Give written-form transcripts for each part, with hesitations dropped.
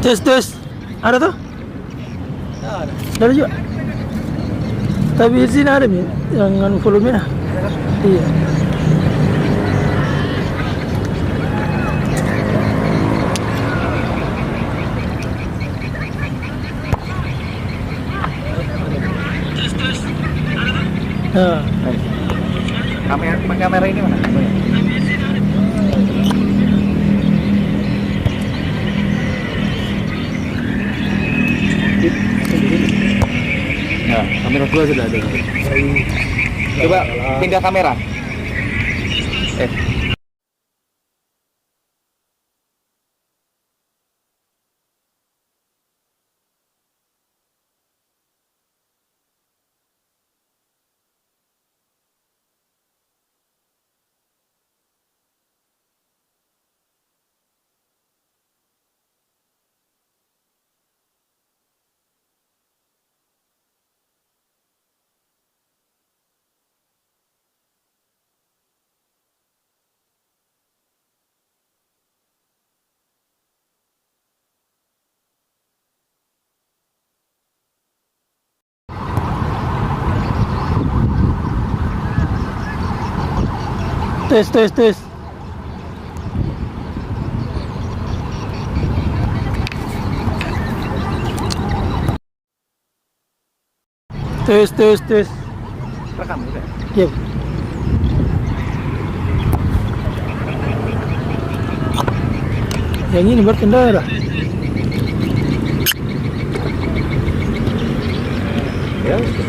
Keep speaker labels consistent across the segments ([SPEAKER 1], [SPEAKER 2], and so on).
[SPEAKER 1] Tes tes. Ada tuh?
[SPEAKER 2] Nah, ada.
[SPEAKER 1] Ada juga. Tapi di sini ada nih yang anu volumenya. Iya. Nah,
[SPEAKER 2] Kamera ini mana?
[SPEAKER 3] Nah, kamera gua sudah ada.
[SPEAKER 2] Coba pindah kamera.
[SPEAKER 1] tes tes tes. Tes tes tes.
[SPEAKER 2] Rekam udah.
[SPEAKER 1] Yuk. Yang ini berkendara.
[SPEAKER 2] Ya.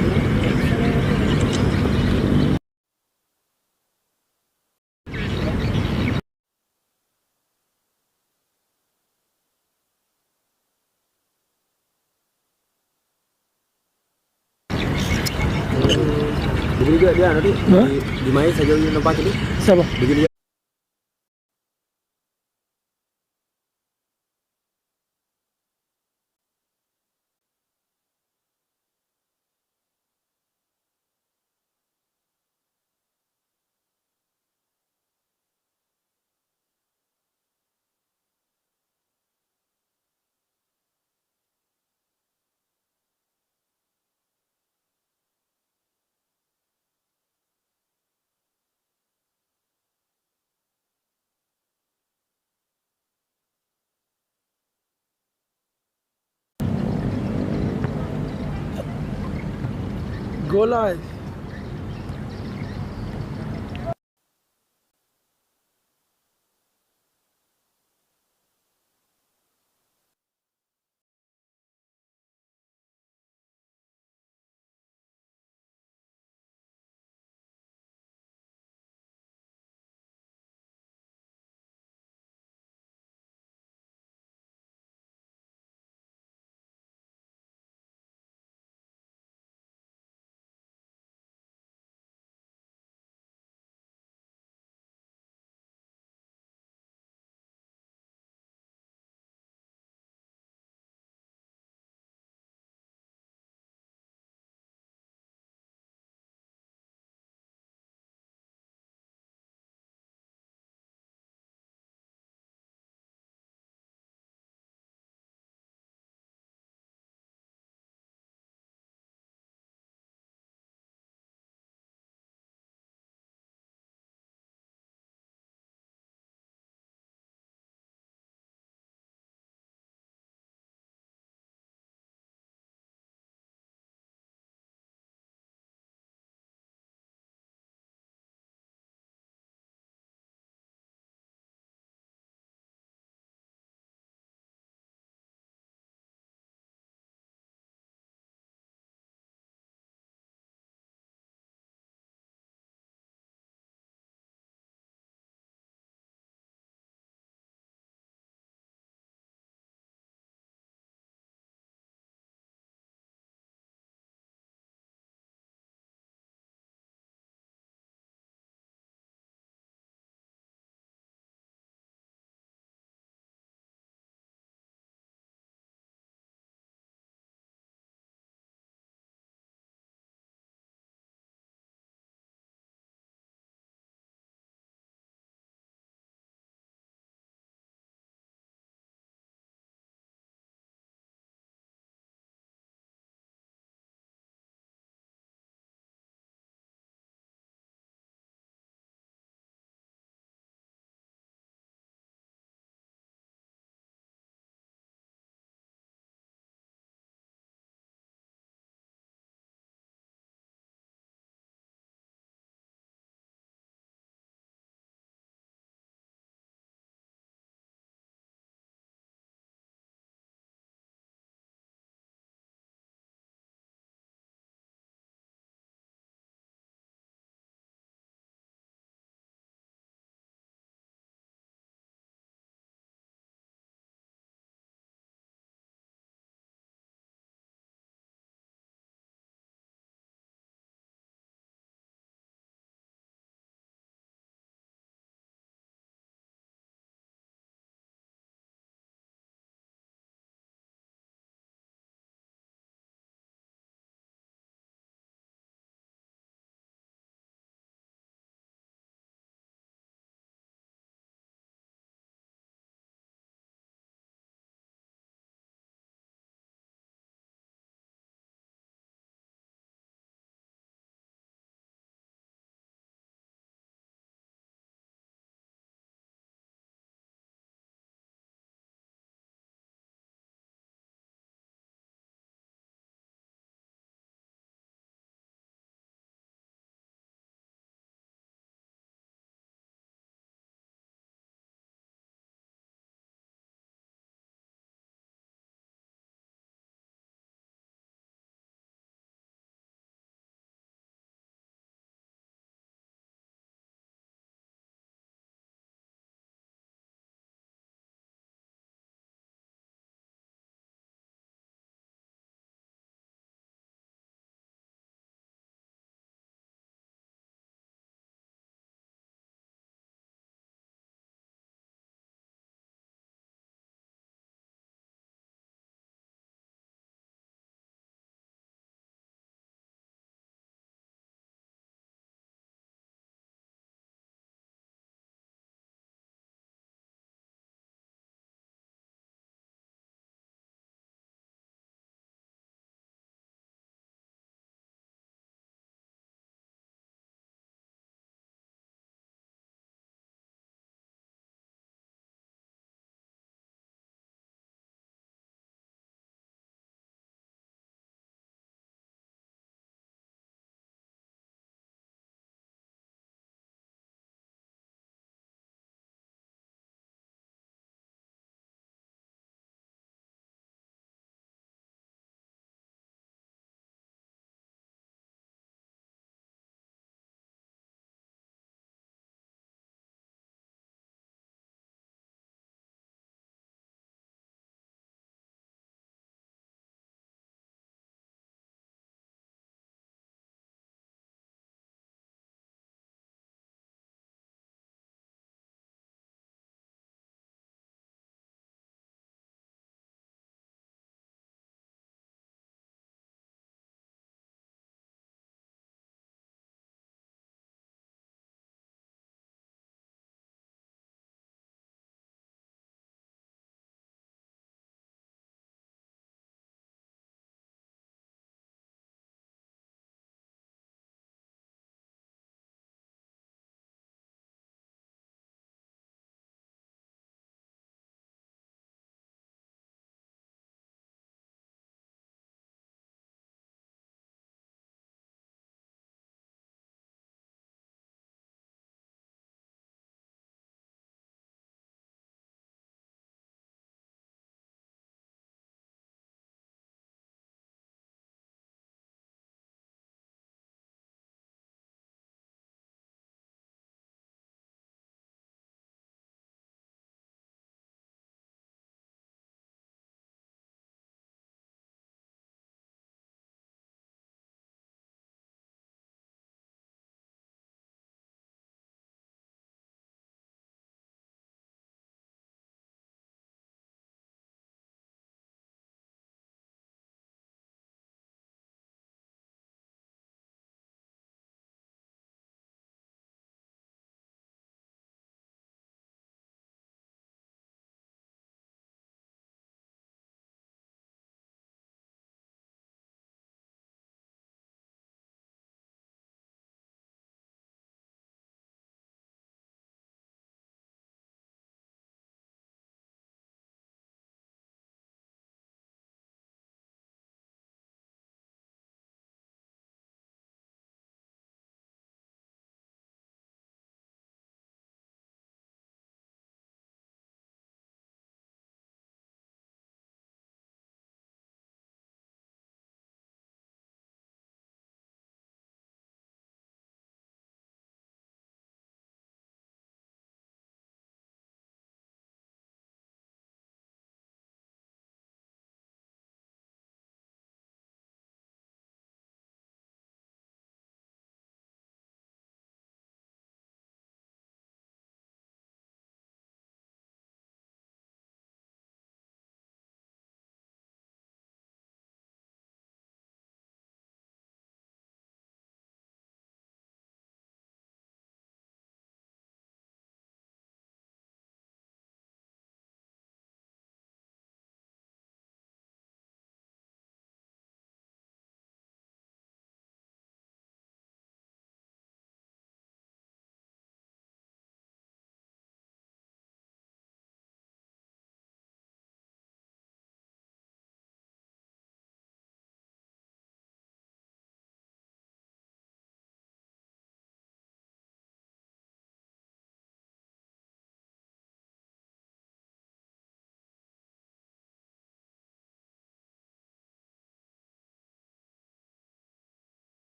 [SPEAKER 3] Jadi juga dia nanti
[SPEAKER 1] Hah?
[SPEAKER 3] di main saja tempat ini.
[SPEAKER 1] Siapa?
[SPEAKER 3] Begini
[SPEAKER 1] Go live.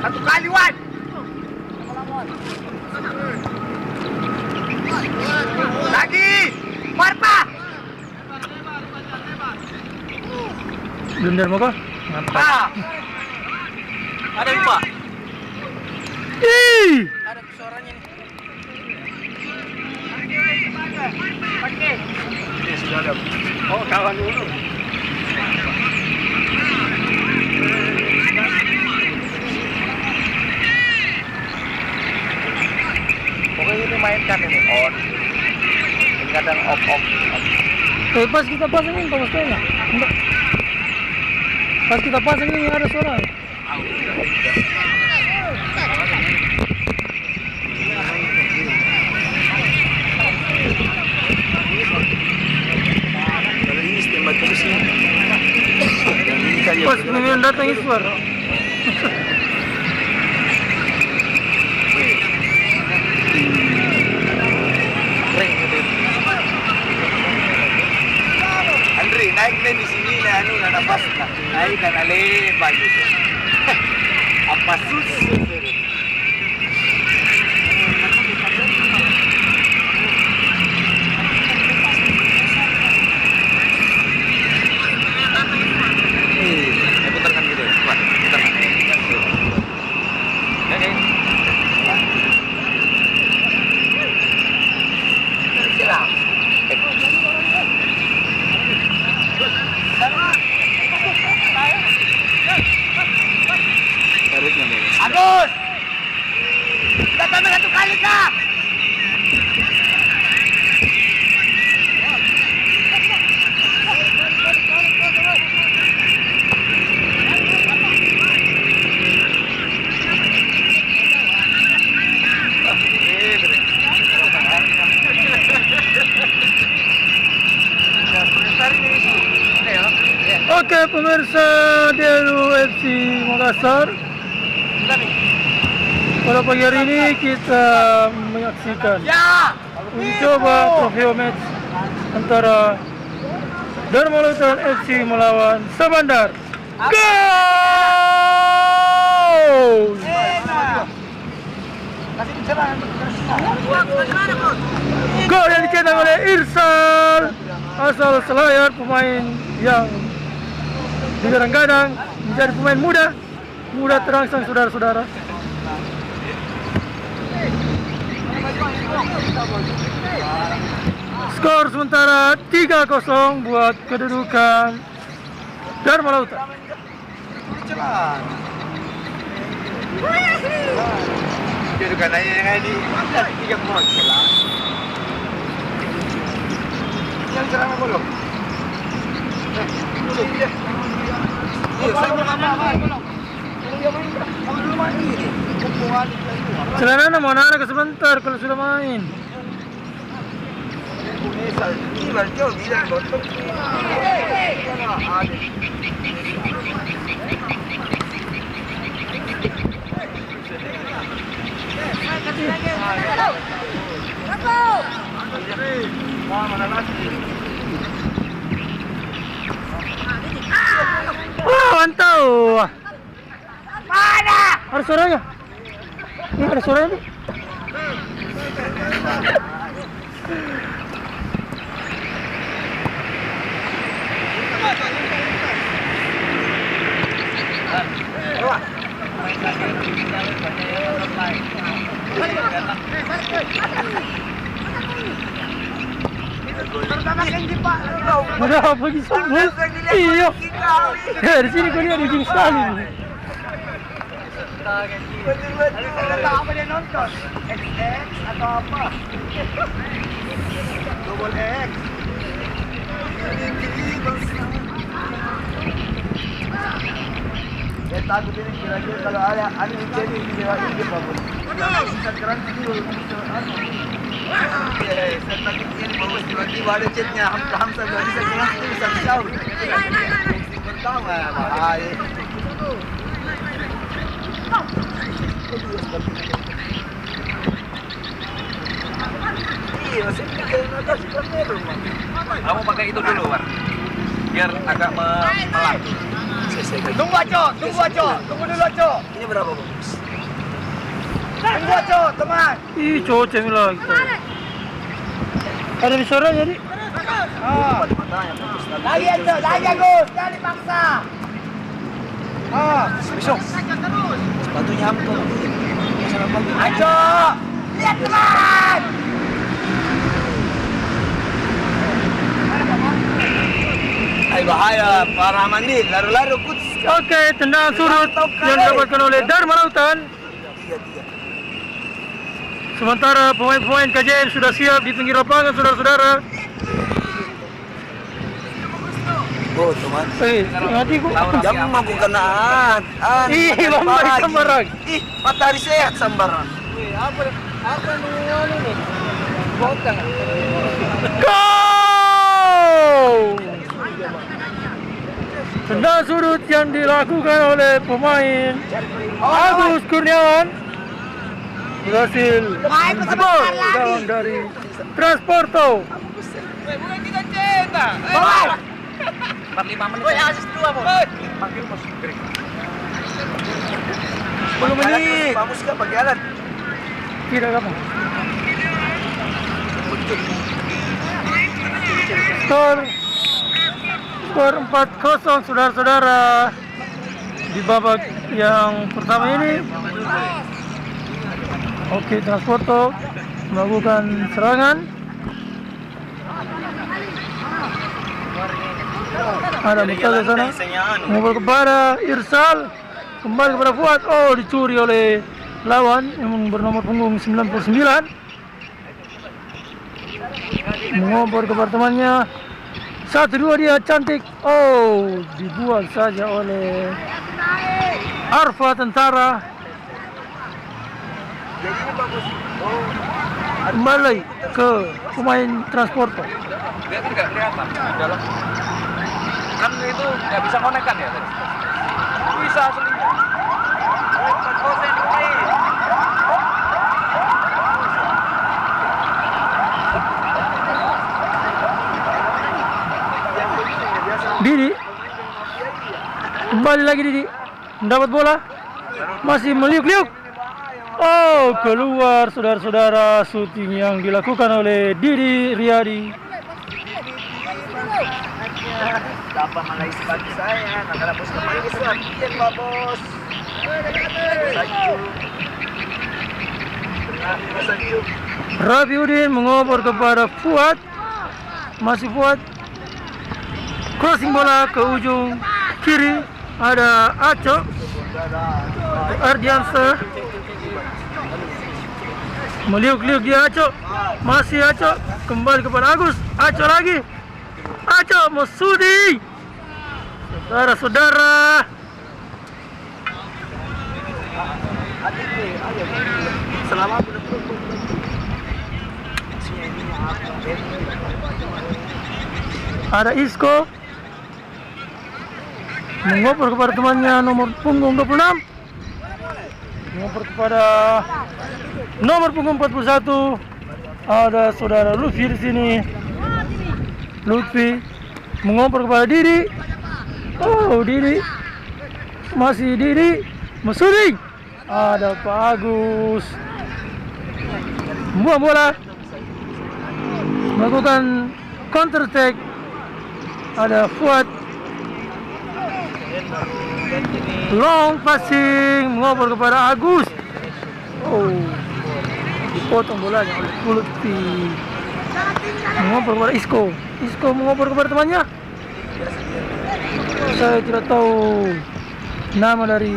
[SPEAKER 2] Satu kali, Wan. Lagi. Marpa.
[SPEAKER 1] Blunder mo ko? Mantap.
[SPEAKER 2] Ah. Ada lima.
[SPEAKER 1] Ih!
[SPEAKER 2] Ada suaranya nih. Ini sudah ada. Oh, kawan dulu. Pokoknya ini mainkan ini on. Ini kadang off.
[SPEAKER 1] Eh, pas kita pasangin, kamu setengah. Enggak. Pas kita pasangin ada suara.
[SPEAKER 2] Kalau ini standby terus nih.
[SPEAKER 1] Pas memang datang Iswar.
[SPEAKER 2] Andre, naik na di sini na ano na nabas na. Naik ka na leban dito. Apa susu? Putarkan gitu. Putarkan. Oke. Silang. Agus! Datang satu kali kah?
[SPEAKER 1] Oke, pemirsa DLU FC Makassar. Pada pagi hari ini kita menyaksikan uji coba trofeo match antara Dharma Lautan FC melawan Samandar. Gol! Gol yang dicetak oleh Irsal asal Selayar, pemain yang digadang-gadang menjadi pemain muda terangsang saudara-saudara. Skor sementara 3-0 buat kedudukan Dharma Lautan.
[SPEAKER 2] Kedudukan aja yang ada di 3-0. Yang serangan bolong.
[SPEAKER 1] Celana mau anak sebentar kalau sudah main. Wah, mantap.
[SPEAKER 2] Mana?
[SPEAKER 1] Ada suaranya. Ini ada suaranya.
[SPEAKER 2] Terutama yang di Pak.
[SPEAKER 1] Ada apa di sana? Iya. Ya, di sini kau lihat di sini sekali.
[SPEAKER 2] Betul-betul apa dia nonton? XX atau apa? Double X. Saya takut ini kira-kira kalau ada jadi ini bagus. Sekarang dulu. Saya takut ini bagus tiba-tiba ada chatnya Hamzah nggak bisa kelas itu bisa jauh. Pertama bahaya. Iya, saya pikir atas kamera, kamu pakai itu dulu, Wan. Biar agak melang. Tunggu, Aco. Tunggu dulu, Aco. Ini berapa, Bos? Tunggu, Aco, teman.
[SPEAKER 1] Ih, cocok lagi. Ada di sore jadi.
[SPEAKER 2] Lagi, Aco. Lagi, Agus. Jangan dipaksa. Besok. Sepatunya hampir. Aco. Lihat, teman. Ay, bahaya, para mandi, laru-laru kuts.
[SPEAKER 1] Oke, tendangan surut yang didapatkan oleh Dharma Lautan. Sementara pemain-pemain KJM sudah siap di pinggir lapangan, saudara-saudara.
[SPEAKER 2] Oh, teman.
[SPEAKER 1] Nanti gua.
[SPEAKER 2] Jangan mampu kenaan.
[SPEAKER 1] Ih, lambai sambaran.
[SPEAKER 2] Ih, matahari sehat sambaran. Apa ini? Botang.
[SPEAKER 1] Go! Tendangan surut yang dilakukan oleh pemain Agus Kurniawan berhasil jebol gawang dari Transporto.
[SPEAKER 2] Bukan kita cetak. 45 menit. Woi, asis 2, Bos. Panggil Bos. 10 menit. Bagus enggak pakai alat?
[SPEAKER 1] Tidak apa. Skor 4-0 saudara-saudara di babak yang pertama ini. Oke, Transporto melakukan serangan. Ada Mustafa di sana. Ngobrol kepada Irsal, kembali kepada Fuad. Oh, dicuri oleh lawan yang bernomor punggung 99. Mengoper kepada temannya. 1-2 dia cantik. Oh, dibuang saja oleh Arfa Tentara. Kembali ke pemain Transporto.
[SPEAKER 2] Dia tidak kelihatan dalam kan itu nggak bisa konekkan ya tadi. Bisa aslinya.
[SPEAKER 1] Didi kembali lagi. Didi mendapat bola, masih meliuk-liuk. Oh, keluar saudara-saudara. Shooting yang dilakukan oleh Didi Riyadi.
[SPEAKER 2] Dapat malai sepatu saya, nak bos kembali sekian Pak Bos.
[SPEAKER 1] Rafiuddin mengoper kepada Fuad. Masih Fuad. Crossing bola ke ujung kiri. Ada Aco Ardiansa. Meliuk-liuk dia Aco. Masih Aco. Kembali kepada Agus. Aco lagi. Aco Masudi. Saudara-saudara. Ada Isco mengoper kepada temannya nomor punggung 26. Mengoper kepada nomor punggung 41. Ada saudara Lutfi di sini. Lutfi mengoper kepada Didi. Oh, Didi. Masih Didi. Masudi. Ada Pak Agus. Buang bola. Melakukan counter attack. Ada Fuad. Long passing mengoper kepada Agus. Oh, dipotong bolanya oleh Lutfi. mengoper kepada Isco. Isco mengoper kepada temannya. Saya tidak tahu nama dari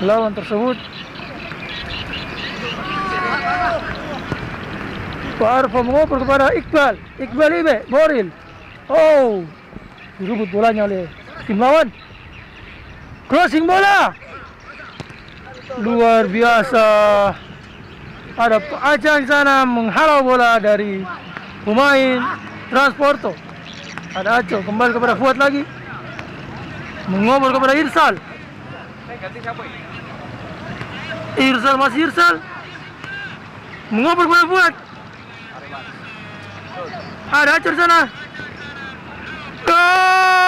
[SPEAKER 1] lawan tersebut. Pak Arfa mengoper kepada Iqbal. Iqbal Ibe, Boril. Oh, direbut bolanya oleh tim lawan. Crossing bola. Luar biasa. Ada Pak Ajang sana menghalau bola dari pemain Transporto. Ada Aco kembali kepada Fuad lagi. Mengoper kepada Irsal.
[SPEAKER 2] Ganti siapa ini?
[SPEAKER 1] Irsal masih Irsal. Mengoper kepada Fuad. Ada Aco di sana. Goal!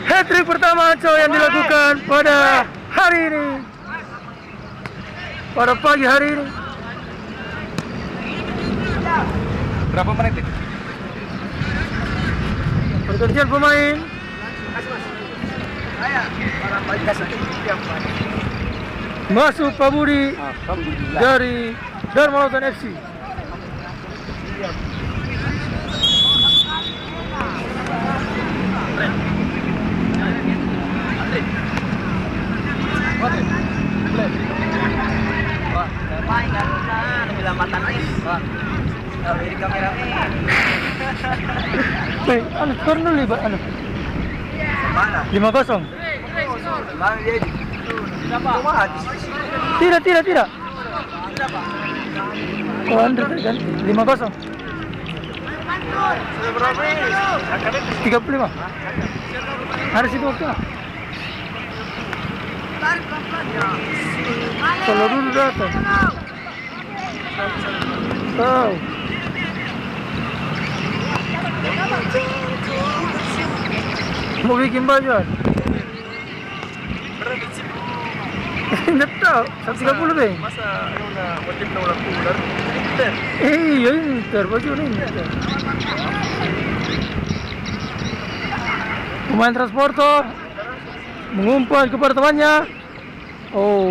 [SPEAKER 1] Hat-trick pertama Aco yang dilakukan pada hari ini. Pada pagi hari ini.
[SPEAKER 2] Berapa menit ini?
[SPEAKER 1] Pergantian pemain. Masuk Pak Budi dari Dharma Lautan FC. Baik, skor dulu Pak.
[SPEAKER 2] Mana?
[SPEAKER 1] 5-0.
[SPEAKER 2] Mana dia?
[SPEAKER 1] Tidak. Oh, Andre kan 5-0. 35. Harus itu waktu. Kalau dulu datang. Tahu. Mau bikin bajuan? Tidak tahu, 130 deh.
[SPEAKER 2] Masa wajib ulang ular?
[SPEAKER 1] Iya, Inter, baju Inter. Pemain Transporto mengumpan kepada temannya. Oh,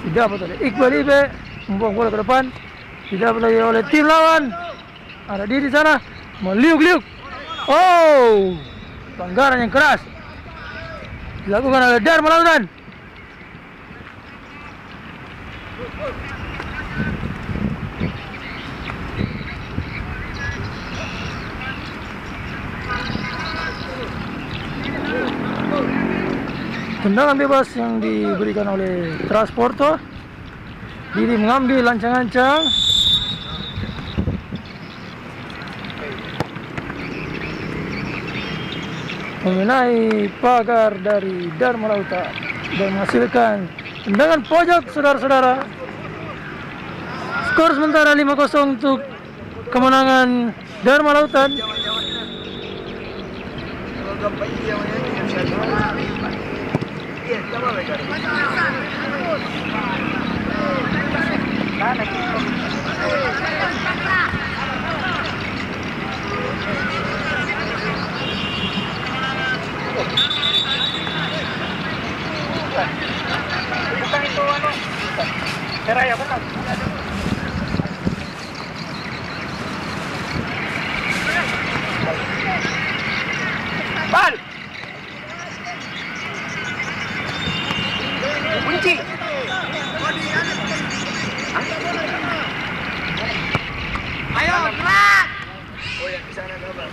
[SPEAKER 1] tidak apa tadi? Iqbal Ibe membuang bola ke depan. Tidak lagi oleh tim lawan. Ada dia di sana meliuk-liuk. Oh, pelanggaran yang keras dilakukan oleh Dharma Lautan. Tendangan bebas yang diberikan oleh Transporto. Didi mengambil lancang-lancang. Mengenai pagar dari Dharma Lautan dan menghasilkan tendangan pojok, saudara-saudara. Skor sementara 5-0 untuk kemenangan Dharma Lautan.
[SPEAKER 2] Bukan itu anu. Seraya bukan. Bal. Kunci. Ayo, gerak. Oh, yang di sana double.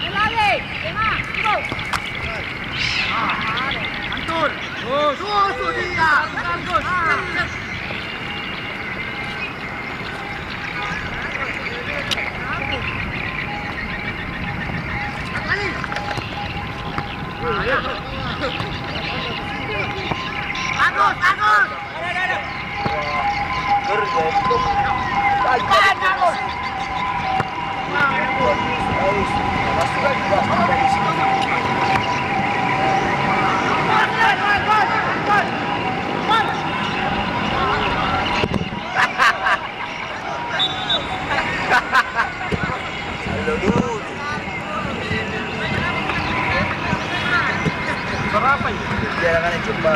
[SPEAKER 4] Lagi, lima, go.
[SPEAKER 2] Antur. Gus dia. Gus.
[SPEAKER 4] Agus.
[SPEAKER 2] Berapa ini?
[SPEAKER 5] Jangan coba.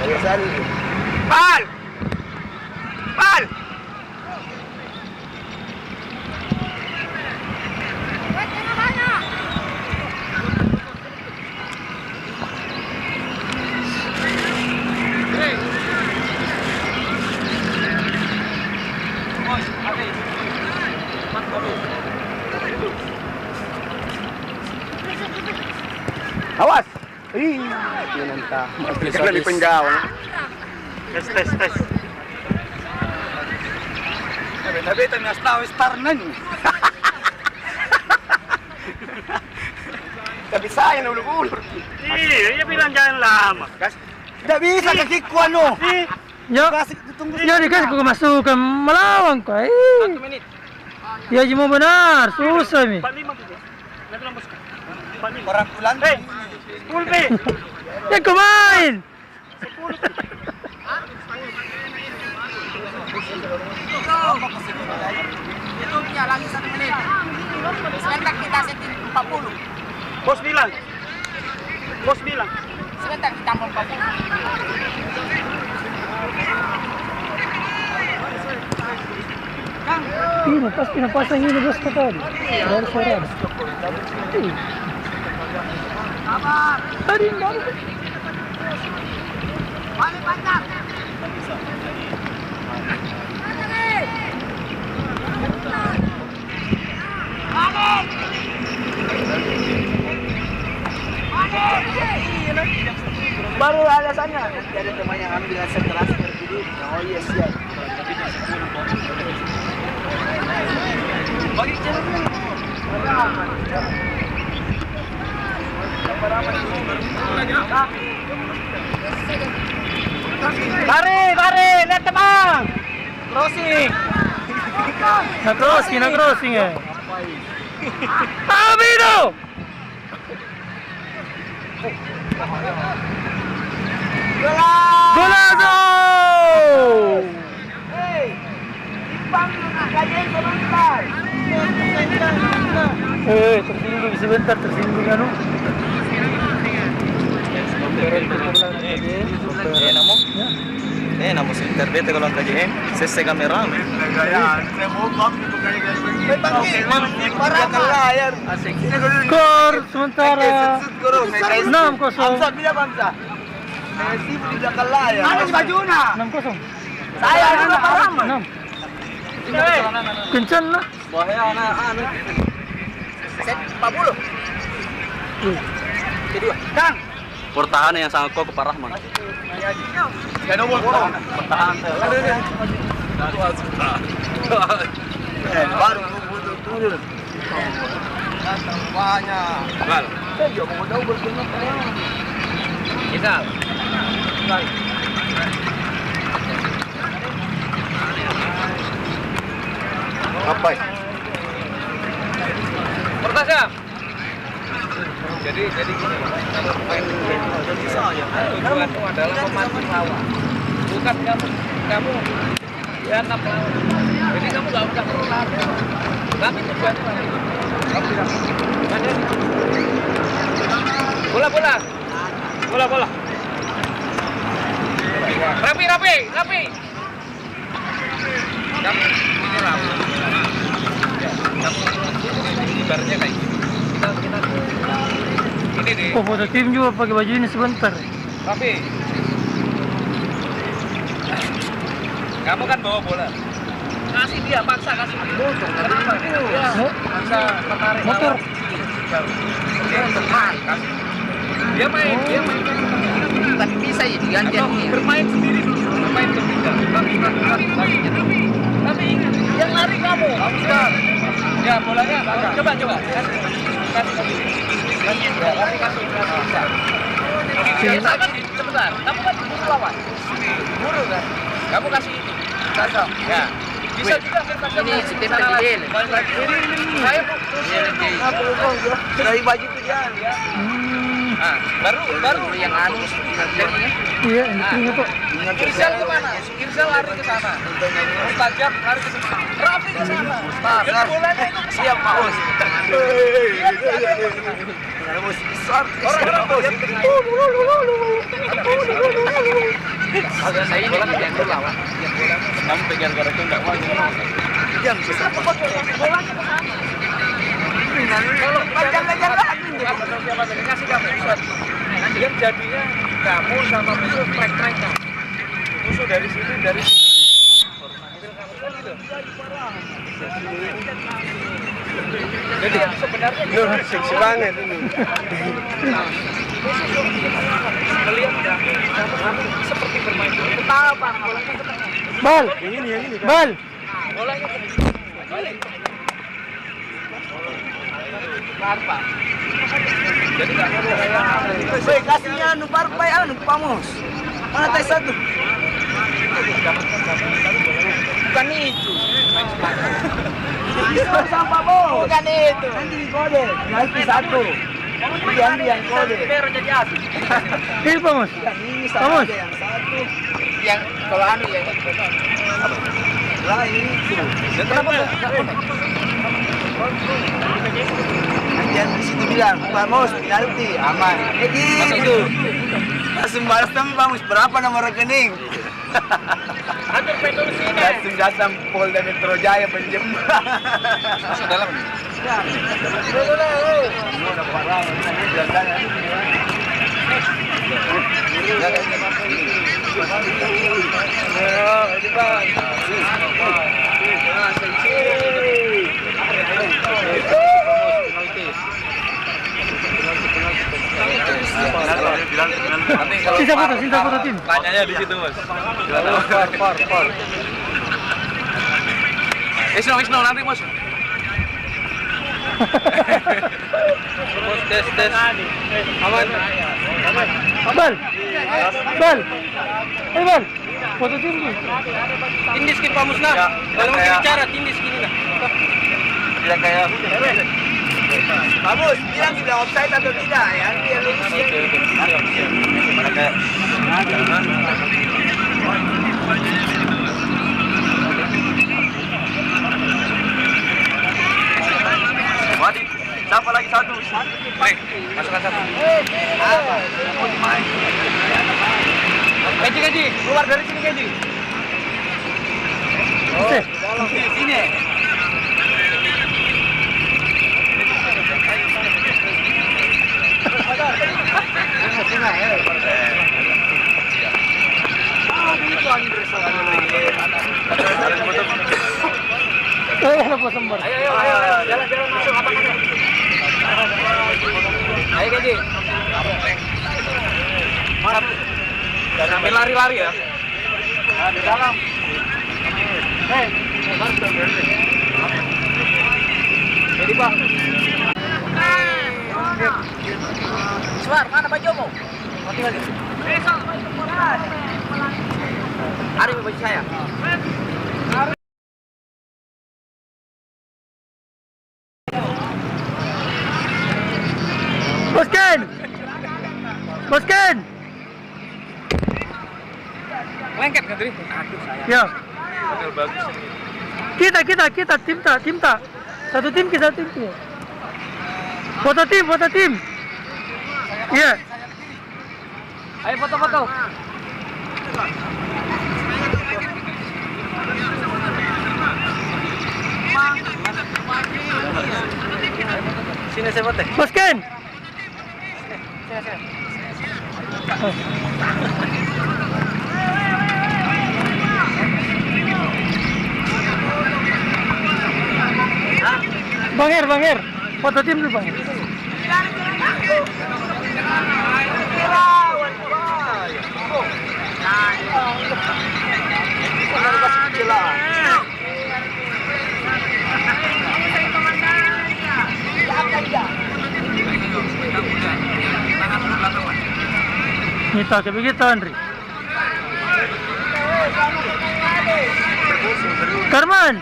[SPEAKER 5] Dari sari.
[SPEAKER 2] Pal! Pal! Awas! Ih, yun ang ta. Kaya ni penjawang. Tes. Tapi ito mas tao star nan. Tapi sayang na ulur-ulur.
[SPEAKER 3] Iya bilang jangan lama.
[SPEAKER 2] Tidak bisa kasi kuano.
[SPEAKER 1] Ya, ya dikasih kau masukkan melawan kau.
[SPEAKER 3] 1 menit.
[SPEAKER 1] Ya cuma benar, susah nih.
[SPEAKER 3] 45 juga. Nggak bilang bos. 45.
[SPEAKER 2] Orang bulan.
[SPEAKER 3] Pulpe.
[SPEAKER 1] Ya kau main.
[SPEAKER 4] Itu punya lagi 1 menit. Sebentar kita setting 40.
[SPEAKER 3] Bos bilang.
[SPEAKER 4] Sebentar kita tambah 40.
[SPEAKER 1] Pasti napasang ini bos kata tadi. Dari sore. Tadi baru.
[SPEAKER 4] Balik panjang.
[SPEAKER 2] Baru alasannya. Jadi temannya ambil aset transfer dulu. Oh iya siap. Bagi jalan. Lari, lihat teman. Crossing.
[SPEAKER 1] Na crossing ya. Amino. Golazo! Tersinggung anu.
[SPEAKER 2] Namun internet kalau KJM, sese kamera.
[SPEAKER 1] Skor sementara 6-0.
[SPEAKER 2] Mana bajunya?
[SPEAKER 1] 6-0.
[SPEAKER 2] Saya juga paham.
[SPEAKER 1] 6. Kencang lah.
[SPEAKER 2] Bahaya anak. Set 40. Kedua. Kang.
[SPEAKER 3] Pertahanan yang sangat kokoh Pak Rahman.
[SPEAKER 2] Gak nomor pertahanan. Baru turun. Banyak.
[SPEAKER 3] Bal.
[SPEAKER 2] Saya mau tahu bertemu.
[SPEAKER 3] Kita.
[SPEAKER 2] Apa?
[SPEAKER 3] Pertasya.
[SPEAKER 2] Jadi gini, kalau pemain bisa ya.
[SPEAKER 3] Kamu adalah pemancing lawan. Bukan kamu ya 6 lawan. Jadi kamu nggak usah perlu lari. Tapi tujuannya mana? Kamu tidak. Bola. Rapi. Kamu ini rapi. Kamu ibaratnya kayak kita ini deh.
[SPEAKER 1] Oh, foto tim juga pakai baju ini sebentar.
[SPEAKER 3] Rapi. Kamu kan bawa bola. Kasih dia, paksa kasih dia. Kenapa? Dia paksa menarik
[SPEAKER 1] Motor.
[SPEAKER 3] Dia tekan, kasih. Dia main.
[SPEAKER 4] Tapi bisa ya digantian
[SPEAKER 3] Atau
[SPEAKER 4] ini.
[SPEAKER 3] bermain sendiri dulu, bermain bertiga. Tapi ingat, yang lari kamu. Ya bolanya, coba. Kasih. Ya, kasih. Bisa kan sebentar. Kamu kan buru lawan. Buru kan. Kamu kasih ini. Kosong. Ya. Bisa juga
[SPEAKER 4] Ini sistem presiden.
[SPEAKER 3] Saya mau terus
[SPEAKER 2] Dari baju itu dia.
[SPEAKER 3] Nah, baru
[SPEAKER 4] yang anu.
[SPEAKER 1] Iya, ini tuh.
[SPEAKER 3] Irsal kemana? Irsal lari ke sana. Mustajab lari ke sana. Rafi ke sana. Jadi bolanya itu ke
[SPEAKER 2] Siap, Pak Bos. Orang bos besar.
[SPEAKER 3] Orang-orang bos. Kalau saya ini yang bola lawan. Yang bola.
[SPEAKER 2] Kamu pegang gara itu enggak mau.
[SPEAKER 3] Jam susah. Bolanya ke sana. Kalau
[SPEAKER 4] Lanjut lagi.
[SPEAKER 3] siapa tadi kasih kamu shot. Yang jadinya kamu sama musuh trek-trekan. Musuh dari sini dari jadi sebenarnya
[SPEAKER 2] Seksi banget ini.
[SPEAKER 3] melihat kamu seperti bermain bola. Betapa bolanya ke tengah.
[SPEAKER 1] Bal. Bal.
[SPEAKER 3] Bolanya ke balik. Parpa. Jadi nggak perlu kayak
[SPEAKER 4] Woi, kasihnya anu parpai anu pamus. Mana tes satu? Bukan itu. Itu sampah bos. Bukan itu. Nanti di kode. Nanti satu. Yang kode.
[SPEAKER 3] baru jadi asu.
[SPEAKER 1] Ini Pamus.
[SPEAKER 4] Ini
[SPEAKER 1] Pamus.
[SPEAKER 4] sama yang satu.
[SPEAKER 3] Yang kalau anu ya.
[SPEAKER 4] Lah itu.
[SPEAKER 3] Kenapa?
[SPEAKER 4] Yang di situ bilang, Pamus penalti aman. Gitu. Langsung balas kami Pamus berapa nomor rekening?
[SPEAKER 3] Atur pedal sini.
[SPEAKER 4] Langsung datang Polda Metro Jaya penjem.
[SPEAKER 3] Masuk dalam.
[SPEAKER 1] Sisa foto tim.
[SPEAKER 2] Tanyanya di situ, Mas.
[SPEAKER 3] Par.
[SPEAKER 2] Wisnu nanti, Mas. Tes. Aman.
[SPEAKER 1] Bal. Bal. Bal. Foto tim.
[SPEAKER 3] Tindis kin Pamusna.
[SPEAKER 2] Ya,
[SPEAKER 3] Kalau mau
[SPEAKER 2] kayak-
[SPEAKER 3] bicara tindis gini lah.
[SPEAKER 2] Ya kayak
[SPEAKER 4] Pamus, bilang sudah offside atau tidak ya? Dia lurus ya.
[SPEAKER 2] kayak Wadi, siapa lagi satu? Nih, masukkan satu. Mau dimain.
[SPEAKER 3] Gaji, keluar dari sini Gaji.
[SPEAKER 1] Oke.
[SPEAKER 4] Sini.
[SPEAKER 1] Ada pesembar.
[SPEAKER 3] Ayo, jalan masuk apa kan? Ayo Gaji. Sambil lari-lari ya.
[SPEAKER 4] Di dalam.
[SPEAKER 3] Jadi Pak. Suar, mana bajumu? Mati lagi. Hari baju saya.
[SPEAKER 1] Bosken.
[SPEAKER 3] Lengket kan tadi? Aduh saya.
[SPEAKER 1] Ya.
[SPEAKER 2] Betul bagus.
[SPEAKER 1] Kita tim tak. Satu tim kita tim. Foto tim. Iya.
[SPEAKER 3] Ayo foto-foto. Sini saya foto.
[SPEAKER 1] Bosken. Bang Her. Foto tim dulu, Bang. Kita kayak begitu, Andri. Karman.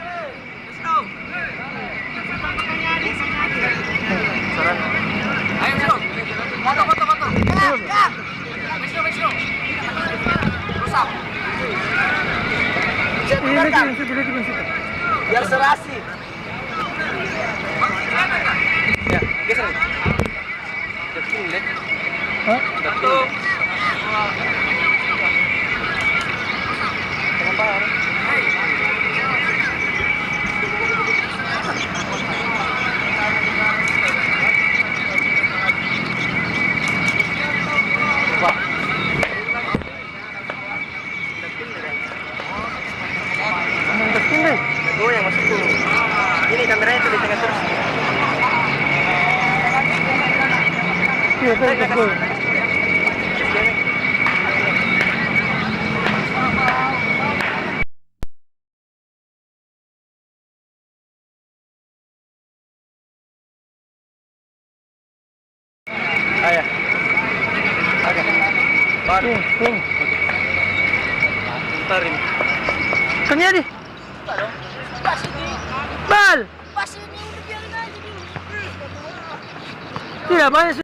[SPEAKER 3] Ayo, foto. Wisnu. Rusak.
[SPEAKER 1] Ini situ.
[SPEAKER 4] Biar serasi.
[SPEAKER 3] Ya, geser.
[SPEAKER 1] Hah?
[SPEAKER 3] Satu.
[SPEAKER 1] gol.
[SPEAKER 2] Ayah. Oke. Baru. Bentar ini.
[SPEAKER 1] Kan jadi. Bal.
[SPEAKER 5] Pas ini udah biarin aja dulu.
[SPEAKER 1] Tidak banyak.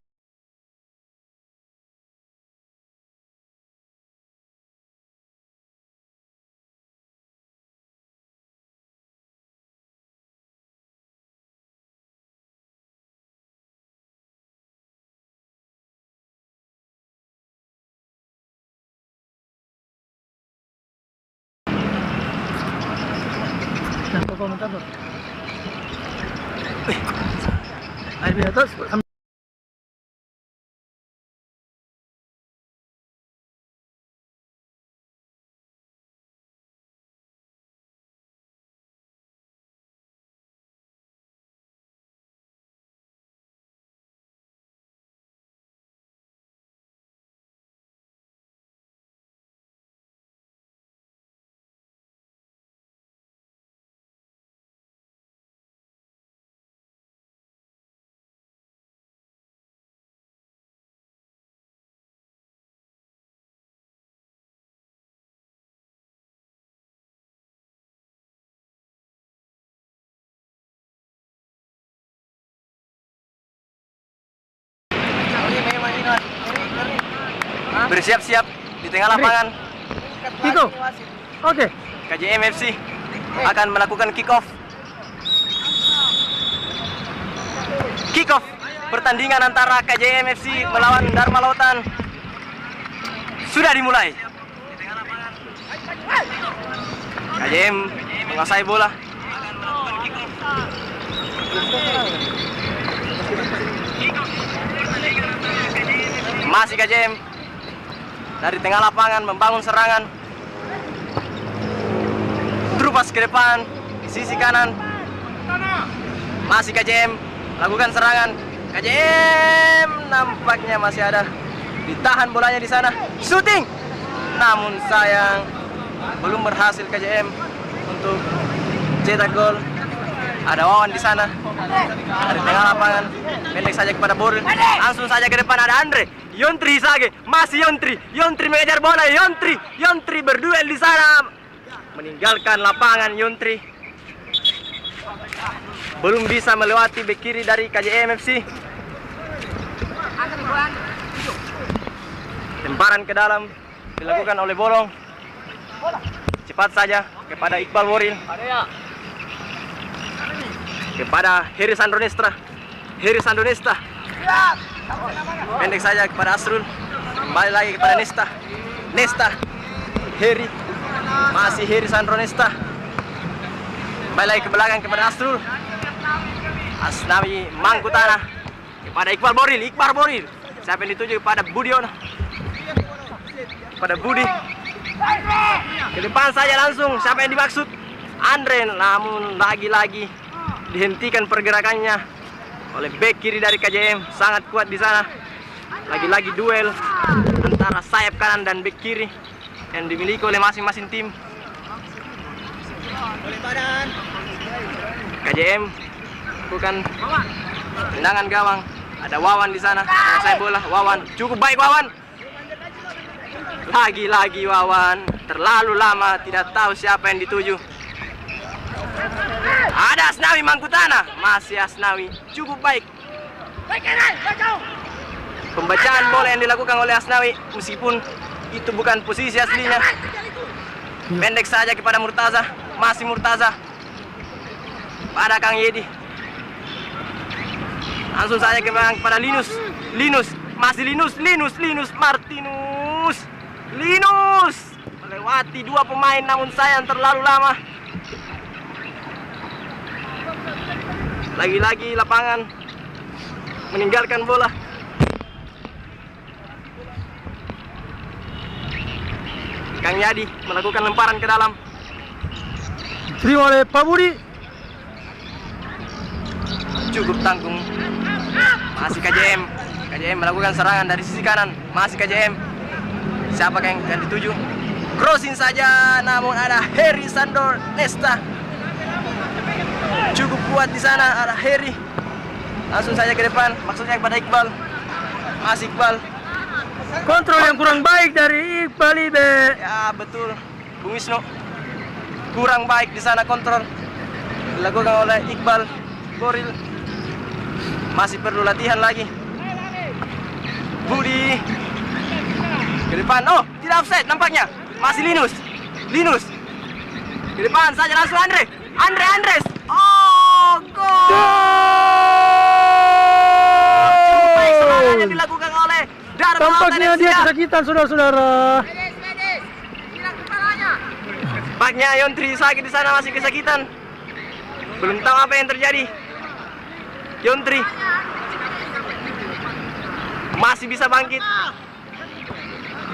[SPEAKER 1] Nah, komentator. Di atas.
[SPEAKER 2] Bersiap-siap di tengah lapangan.
[SPEAKER 1] Kiko. Oke.
[SPEAKER 2] KJM FC akan melakukan kick off. Kick off pertandingan antara KJM FC melawan Dharma Lautan sudah dimulai. KJM menguasai bola. Masih KJM dari tengah lapangan membangun serangan. Terupas ke depan di sisi kanan. Masih KJM lakukan serangan. KJM nampaknya masih ada. Ditahan bolanya di sana. Shooting. Namun sayang belum berhasil KJM untuk cetak gol. Ada Wawan di sana dari tengah lapangan, pendek saja kepada Boril, langsung saja ke depan ada Andre, Yontri Hisage, masih Yontri mengejar bola, Yontri berduel di sana, meninggalkan lapangan Yontri, belum bisa melewati bek kiri dari KJM FC. Lemparan ke dalam dilakukan oleh Bolong, cepat saja kepada Iqbal Boril. Kepada Heri Sandronesta, pendek saja kepada Asrul, kembali lagi kepada Nesta, Heri, masih Heri Sandronesta, kembali lagi ke belakang kepada Asrul, Asnawi Mangkutana, kepada Iqbal Boril, siapa yang dituju kepada Budiono, kepada Budi, ke depan saja langsung, siapa yang dimaksud? Andre, namun lagi-lagi dihentikan pergerakannya oleh bek kiri dari KJM, sangat kuat di sana. Lagi-lagi duel antara sayap kanan dan bek kiri yang dimiliki oleh masing-masing tim. KJM bukan tendangan gawang, ada Wawan di sana. Saya bola, Wawan cukup baik Wawan. Lagi-lagi Wawan terlalu lama, tidak tahu siapa yang dituju. Ada Asnawi Mangkutana, masih Asnawi, cukup baik. Pembacaan bola yang dilakukan oleh Asnawi, meskipun itu bukan posisi aslinya. Pendek saja kepada Murtaza, masih Murtaza. Pada Kang Yedi. Langsung saja kepada Linus, masih Linus, Martinus. Melewati dua pemain, namun sayang terlalu lama. Lagi-lagi lapangan meninggalkan bola. Kang Yadi melakukan lemparan ke dalam.
[SPEAKER 1] Terima oleh Pak Budi.
[SPEAKER 2] Cukup tanggung. Masih KJM
[SPEAKER 3] KJM melakukan serangan dari sisi kanan. Masih KJM. Siapa yang akan dituju? Crossing saja, namun ada Heri Sandor Nesta. Cukup kuat di sana, ada Heri. Langsung saja ke depan, maksudnya kepada Iqbal. Masih Iqbal.
[SPEAKER 1] Kontrol yang kurang baik dari Iqbal Ibe.
[SPEAKER 3] Ya betul, Bung Wisnu. Kurang baik di sana kontrol. Dilakukan oleh Iqbal Boril. Masih perlu latihan lagi. Budi ke depan. Oh, tidak offside nampaknya. Masih Linus. Ke depan saja langsung Andres. Oh, gol. Baik serangan yang dilakukan oleh Dharma
[SPEAKER 1] Tampaknya
[SPEAKER 3] Lautan
[SPEAKER 1] dia
[SPEAKER 3] FC.
[SPEAKER 1] kesakitan, saudara-saudara.
[SPEAKER 3] Tampaknya Yontri sakit di sana, masih kesakitan. Belum tahu apa yang terjadi. Yontri masih bisa bangkit.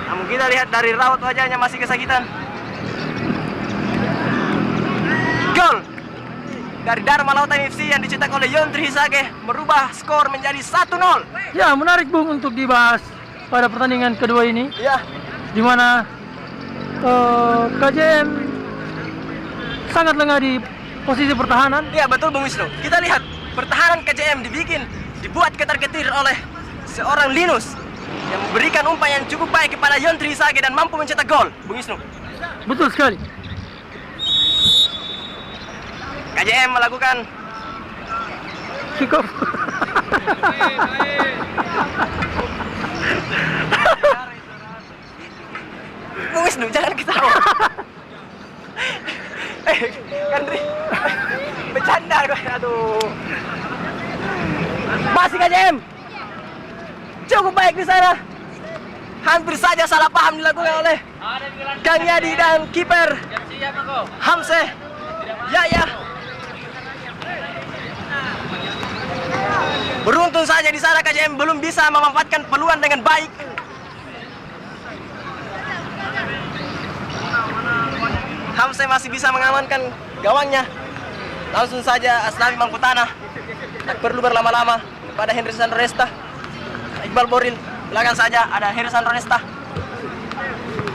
[SPEAKER 3] Namun kita lihat dari raut wajahnya masih kesakitan. Gol dari Dharma Lautan FC yang dicetak oleh Yontri Hisage merubah skor menjadi 1-0.
[SPEAKER 1] Ya, menarik Bung untuk dibahas pada pertandingan kedua ini,
[SPEAKER 3] Ya,
[SPEAKER 1] di mana KJM sangat lengah di posisi pertahanan.
[SPEAKER 3] ya betul Bung Wisnu. Kita lihat pertahanan KJM dibuat ketar-ketir oleh seorang Linus yang memberikan umpan yang cukup baik kepada Yontri Hisage dan mampu mencetak gol, Bung Wisnu.
[SPEAKER 1] Betul sekali.
[SPEAKER 3] KJM melakukan
[SPEAKER 1] Kick off.
[SPEAKER 3] Bung Wisnu, jangan ketawa. Gandri, bercanda gue, aduh. Masih KJM. Cukup baik di sana. Hampir saja salah paham dilakukan oleh Kang Yadi dan kiper Hamse. Ya. Beruntung saja di sana KJM belum bisa memanfaatkan peluang dengan baik. Hamse masih bisa mengamankan gawangnya. Langsung saja Asnawi Mangkutana. Tak perlu berlama-lama kepada Henry Sandronesta. Iqbal Boril. Belakang saja ada Henry Sandronesta.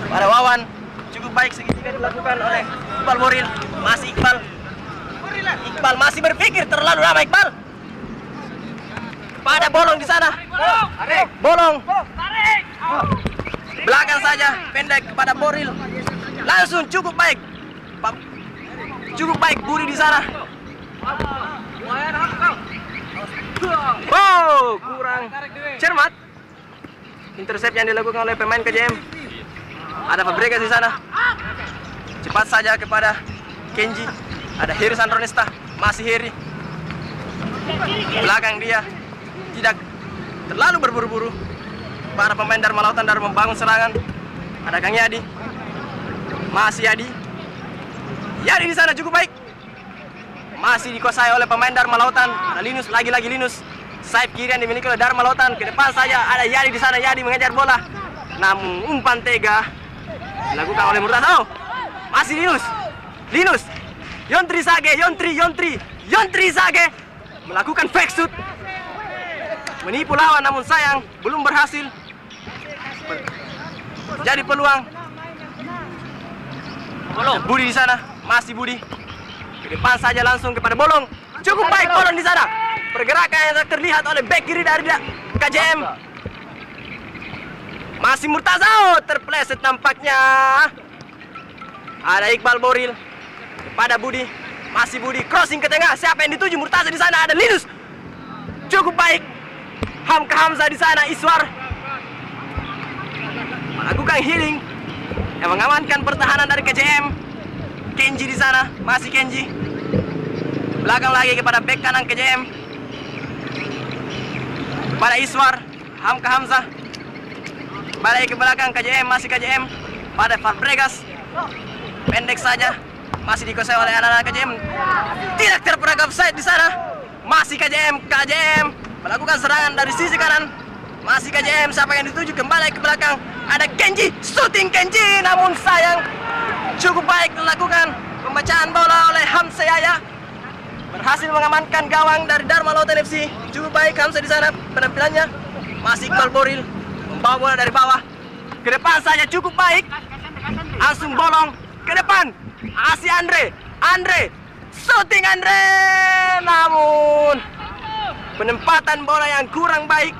[SPEAKER 3] Pada Wawan. Cukup baik segitiga dilakukan oleh Iqbal Boril. Masih Iqbal. Iqbal masih berpikir terlalu lama Iqbal. Pada Bolong di sana. Bolong. Belakang saja pendek kepada Boril. Langsung cukup baik. Cukup baik Budi di sana. Wow, kurang cermat. Intercept yang dilakukan oleh pemain KJM. Ada Fabregas di sana. Cepat saja kepada Kenji. Ada Heri Sandronesta. Masih Heri. Belakang dia tidak terlalu berburu-buru. Para pemain Dharma Lautan dari membangun serangan. Ada Kang Yadi. Masih Yadi. Yadi di sana cukup baik. Masih dikuasai oleh pemain Dharma Lautan. Ada Linus, lagi-lagi Linus. Sayap kiri yang dimiliki oleh Dharma Lautan. Ke depan saja ada Yadi di sana. Yadi mengejar bola. Namun umpan tega dilakukan oleh Murtaza. Oh, masih Linus. Yontri Sage melakukan fake shoot. Menipu lawan namun sayang belum berhasil. Jadi peluang. Budi di sana, masih Budi. Ke depan saja langsung kepada Bolong. Cukup baik Bolong di sana. Pergerakan yang terlihat oleh back kiri dari KJM. Masih Murtaza, oh, terpleset nampaknya. Ada Iqbal Boril kepada Budi. Masih Budi crossing ke tengah. Siapa yang dituju? Murtaza di sana. Ada Linus. Cukup baik. Hamka Hamzah di sana. Iswar melakukan healing yang mengamankan pertahanan dari KJM. Kenji di sana. Masih Kenji. Belakang lagi kepada bek kanan KJM. Pada Iswar. Hamka Hamzah. Balik ke belakang KJM. Masih KJM. Pada Fabregas. Pendek saja. Masih dikuasai oleh anak-anak KJM. Tidak terperangkap offside di sana. Masih KJM melakukan serangan dari sisi kanan. Masih KJM, siapa yang dituju kembali ke belakang. Ada Kenji, shooting Kenji. Namun sayang, cukup baik dilakukan pembacaan bola oleh Hamse Yaya. Berhasil mengamankan gawang dari Dharma Lautan FC. Cukup baik Hamse di sana penampilannya. Masih Iqbal Boril membawa bola dari bawah ke depan saja cukup baik. Langsung bolong ke depan. Asi Andre shooting Andre, namun penempatan bola yang kurang baik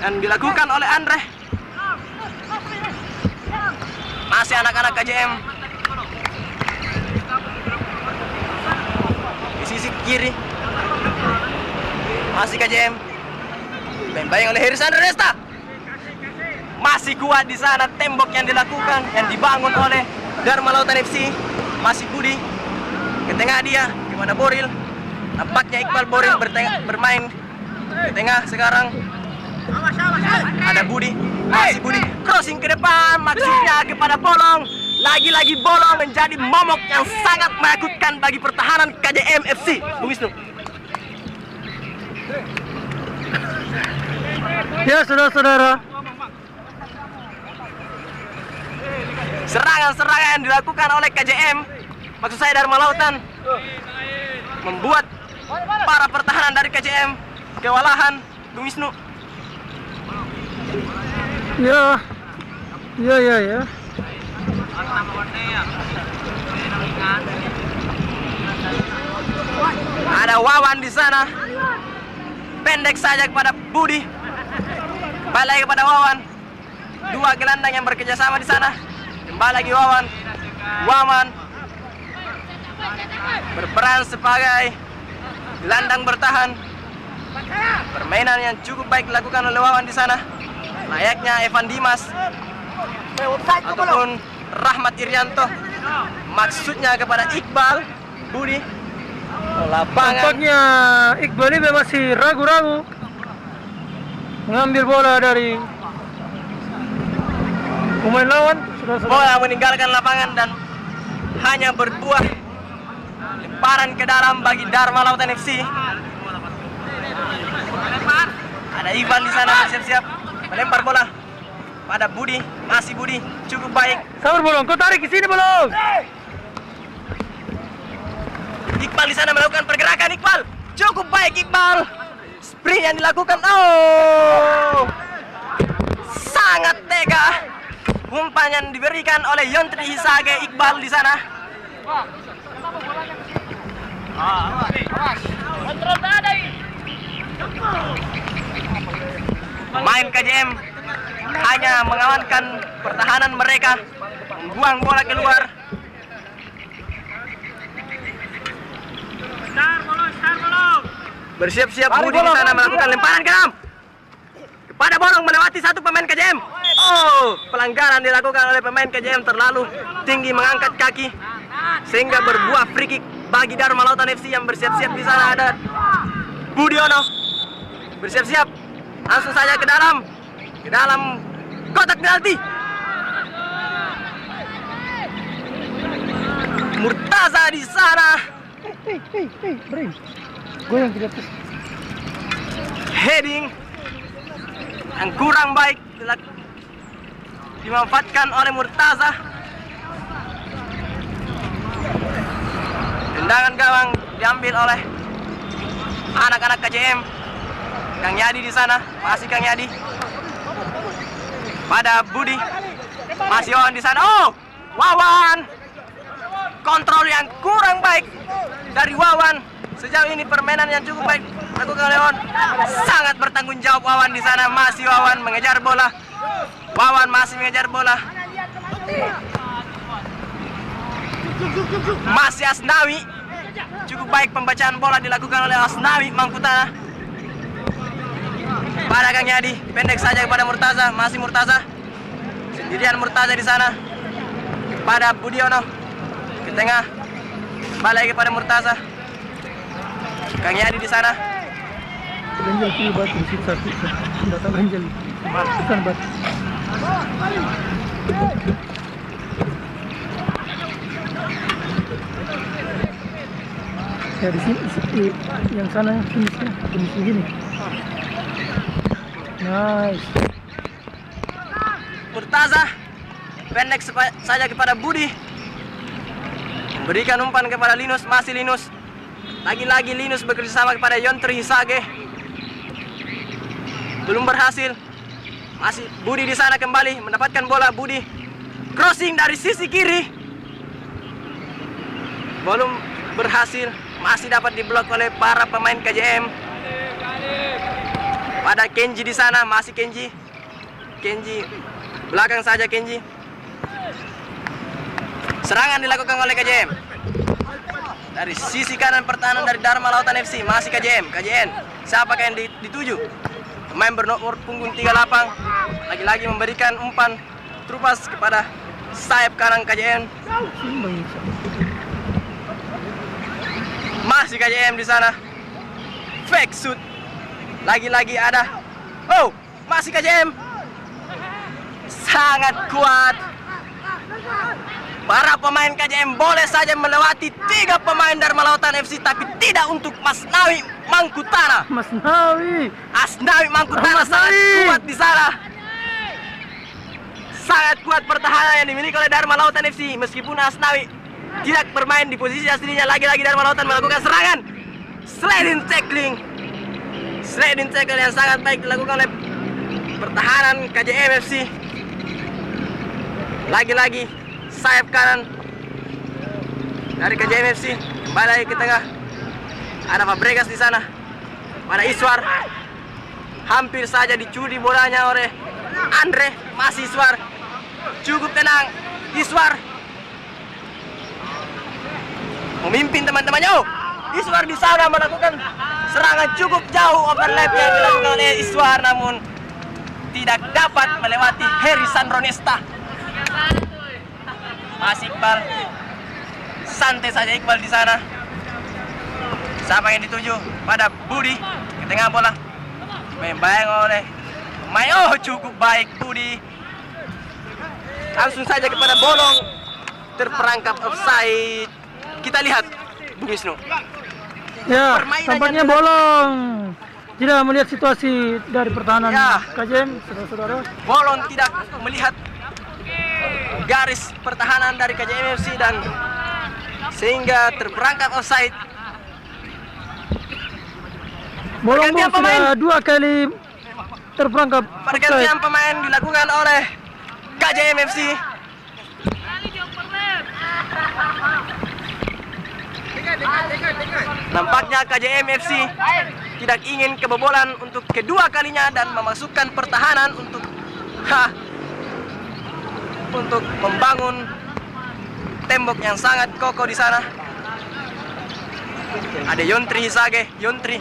[SPEAKER 3] dan dilakukan oleh Andre. Masih anak-anak KJM di sisi kiri. Masih KJM dibayang oleh Heris Andre Nesta. Masih kuat di sana tembok yang dilakukan, yang dibangun oleh Dharma Lautan FC. Masih Budi ke tengah dia, gimana Boril? Nampaknya Iqbal Boril bermain ke tengah sekarang. Ada Budi, masih Budi crossing ke depan, maksudnya kepada bolong. Lagi-lagi bolong menjadi momok yang sangat menakutkan bagi pertahanan KJM FC. Bung Wisnu.
[SPEAKER 1] Ya saudara-saudara,
[SPEAKER 3] serangan-serangan yang dilakukan oleh KJM, maksud saya Dharma Lautan, membuat para pertahanan dari KJM kewalahan. Bung Wisnu.
[SPEAKER 1] ya.
[SPEAKER 3] Ada Wawan di sana. Pendek saja kepada Budi. Kembali kepada Wawan. Dua gelandang yang bekerjasama di sana. Kembali lagi Wawan. Wawan berperan sebagai gelandang bertahan. Permainan yang cukup baik dilakukan oleh Wawan di sana. Layaknya Evan Dimas ataupun Rahmat Irianto. Maksudnya kepada Iqbal Budi. Lapangan.
[SPEAKER 1] Tampaknya Iqbal ini masih ragu-ragu mengambil bola dari pemain lawan.
[SPEAKER 3] Bola meninggalkan lapangan dan hanya berbuah lemparan ke dalam bagi Dharma Lautan FC. Ada Ivan di sana bersiap-siap melempar bola pada Budi. Masih Budi cukup baik.
[SPEAKER 1] Sabar bolong, kau tarik ke sini bolong.
[SPEAKER 3] Iqbal di sana melakukan pergerakan. Iqbal cukup baik. Iqbal sprint yang dilakukan, oh sangat tega. Umpan yang diberikan oleh Yontri Hisage. Iqbal di sana. Pemain KJM hanya mengamankan pertahanan mereka, membuang bola keluar. Bersiap-siap Budi di sana melakukan lemparan ke dalam kepada bolong melewati satu pemain KJM. Oh, pelanggaran dilakukan oleh pemain KJM, terlalu tinggi mengangkat kaki sehingga berbuah free kick bagi Dharma Lautan FC yang bersiap-siap di sana. Ada Budiono bersiap-siap langsung saja ke dalam kotak penalti. Murtaza di sana.
[SPEAKER 1] Bring. Goyang ke atas.
[SPEAKER 3] Heading yang kurang baik dimanfaatkan oleh Murtaza. Tendangan gawang diambil oleh anak-anak KJM. Kang Yadi di sana, masih Kang Yadi. Pada Budi, masih Wawan di sana. Oh, Wawan. Kontrol yang kurang baik dari Wawan. Sejauh ini permainan yang cukup baik dilakukan oleh Wawan. Sangat bertanggung jawab Wawan di sana. Masih Wawan mengejar bola. Wawan masih mengejar bola. Masih Asnawi. Cukup baik pembacaan bola dilakukan oleh Asnawi Mangkutana. Pada Kang Yadi, pendek saja kepada Murtaza. Masih Murtaza. Sendirian Murtaza di sana. Pada Budiono ke tengah. Balik kepada Murtaza. Kang Yadi di sana.
[SPEAKER 1] Ganjal kiri batu di situ. Datang ganjal. Bukan batu. Ya di sini, yang sana finisnya begini. Nice.
[SPEAKER 3] Murtaza pendek saja kepada Budi. Berikan umpan kepada Linus. Masih Linus. Lagi-lagi Linus bekerjasama kepada Yontri Hisage. belum berhasil. Masih Budi di sana kembali mendapatkan bola. Budi crossing dari sisi kiri, belum berhasil. Masih dapat diblok oleh para pemain KJM. Pada Kenji di sana, masih Kenji belakang saja Kenji. Serangan dilakukan oleh KJM dari sisi kanan pertahanan dari Dharma Lautan FC. Masih KJM. Siapakah yang dituju? Pemain bernomor punggung 38 lagi-lagi memberikan umpan terupas kepada sayap kanan KJM. Masih KJM di sana. Fake shoot. Lagi-lagi ada. Oh, masih KJM. Sangat kuat. Para pemain KJM boleh saja melewati 3 pemain Dharma Lautan FC, tapi tidak untuk Asnawi Mangkutana. Asnawi Mangkutana sangat kuat di sana. Sangat kuat pertahanan yang dimiliki oleh Dharma Lautan FC. Meskipun Asnawi tidak bermain di posisi aslinya, lagi-lagi Dharma Lautan melakukan serangan. Sliding tackling yang sangat baik dilakukan oleh pertahanan KJM FC. Lagi-lagi sayap kanan dari KJM FC. Kembali lagi ke tengah. Ada Fabregas di sana. Pada Iswar. Hampir saja dicuri bolanya oleh Andre. Masih Iswar. Cukup tenang. Iswar memimpin teman-temannya. Oh, Iswar di sana melakukan serangan cukup jauh. Overlap yang dilakukan oleh Iswar, namun tidak dapat melewati Heri Sandronesta. Masih Iqbal. Santai saja Iqbal di sana. Siapa yang dituju? Pada Budi. Ke tengah bola. Membayang oleh Mayo. Cukup baik Budi. Langsung saja kepada Bolong. Terperangkap offside. Kita lihat Bung Wisnu.
[SPEAKER 1] Ya,
[SPEAKER 3] Permainan
[SPEAKER 1] tampaknya
[SPEAKER 3] yang
[SPEAKER 1] bolong. Tidak melihat situasi dari pertahanan
[SPEAKER 3] Ya.
[SPEAKER 1] KJM, saudara-saudara.
[SPEAKER 3] Bolong tidak melihat garis pertahanan dari KJM FC dan sehingga terperangkap offside.
[SPEAKER 1] Bolong
[SPEAKER 3] Pergantian
[SPEAKER 1] sudah 2 kali terperangkap offside.
[SPEAKER 3] Pergantian pemain dilakukan oleh KJM FC. Nampaknya KJM FC tidak ingin kebobolan untuk kedua kalinya dan memasukkan pertahanan untuk membangun tembok yang sangat kokoh di sana. Ada Yontri Hisage, Yontri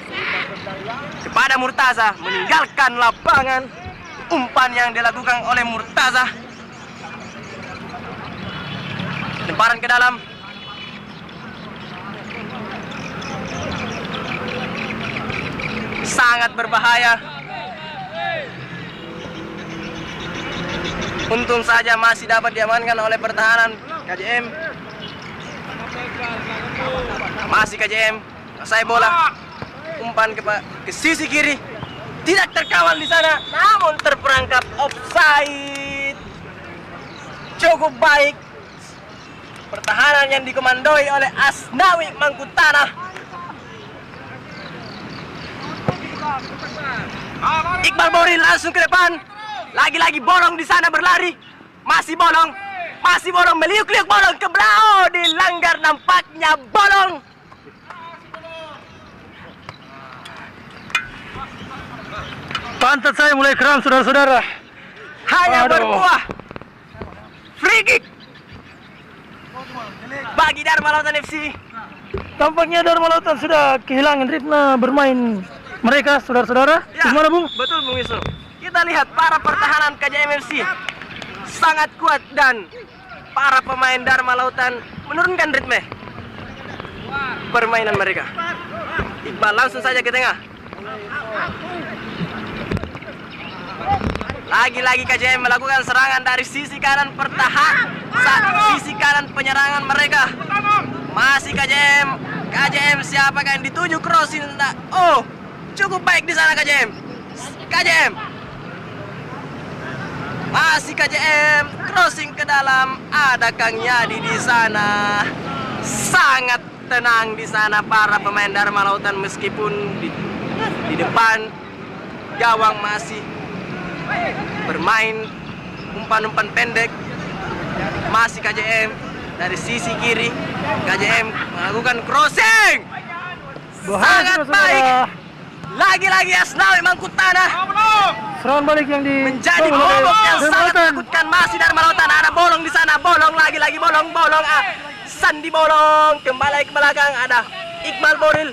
[SPEAKER 3] kepada Murtaza, meninggalkan lapangan. Umpan yang dilakukan oleh Murtaza. Lemparan ke dalam. Sangat berbahaya. Untung saja masih dapat diamankan oleh pertahanan KJM. Masih KJM. Saya bola. Umpan ke sisi kiri. Tidak terkawal di sana, namun terperangkap offside. Cukup baik. Pertahanan yang dikomandoi oleh Asnawi Mangkutana. Iqbal Boril langsung ke depan. Lagi-lagi Bolong di sana berlari. Masih Bolong meliuk-liuk Bolong ke belakang. Dilanggar nampaknya Bolong.
[SPEAKER 1] Pantat saya mulai kram, saudara-saudara.
[SPEAKER 3] Hanya
[SPEAKER 1] Aduh.
[SPEAKER 3] berbuah free kick bagi Dharma Lautan FC.
[SPEAKER 1] Tampaknya Dharma Lautan sudah kehilangan ritme bermain mereka, saudara-saudara. Gimana, Bung?
[SPEAKER 3] Betul Bung Wisnu. Kita lihat para pertahanan KJM FC sangat kuat dan para pemain Dharma Lautan menurunkan ritme permainan mereka. Iqbal langsung saja ke tengah. Lagi-lagi KJM melakukan serangan dari sisi kanan sisi kanan penyerangan mereka. Masih KJM siapakah yang dituju crossing? Oh, cukup baik di sana KJM. Masih KJM crossing ke dalam. Ada Kang Yadi di sana. Sangat tenang di sana para pemain Dharma Lautan meskipun di depan gawang masih bermain umpan-umpan pendek. Masih KJM dari sisi kiri. KJM melakukan crossing. Sangat baik. Lagi-lagi Asnawi Mangkutanah
[SPEAKER 1] Serangan balik yang di
[SPEAKER 3] menjadi bobok yang sangat menakutkan. Masih Dharma Lautan, ada bolong di sana, bolong lagi-lagi bolong. Sandi bolong kembali ke belakang, ada Iqbal Boril.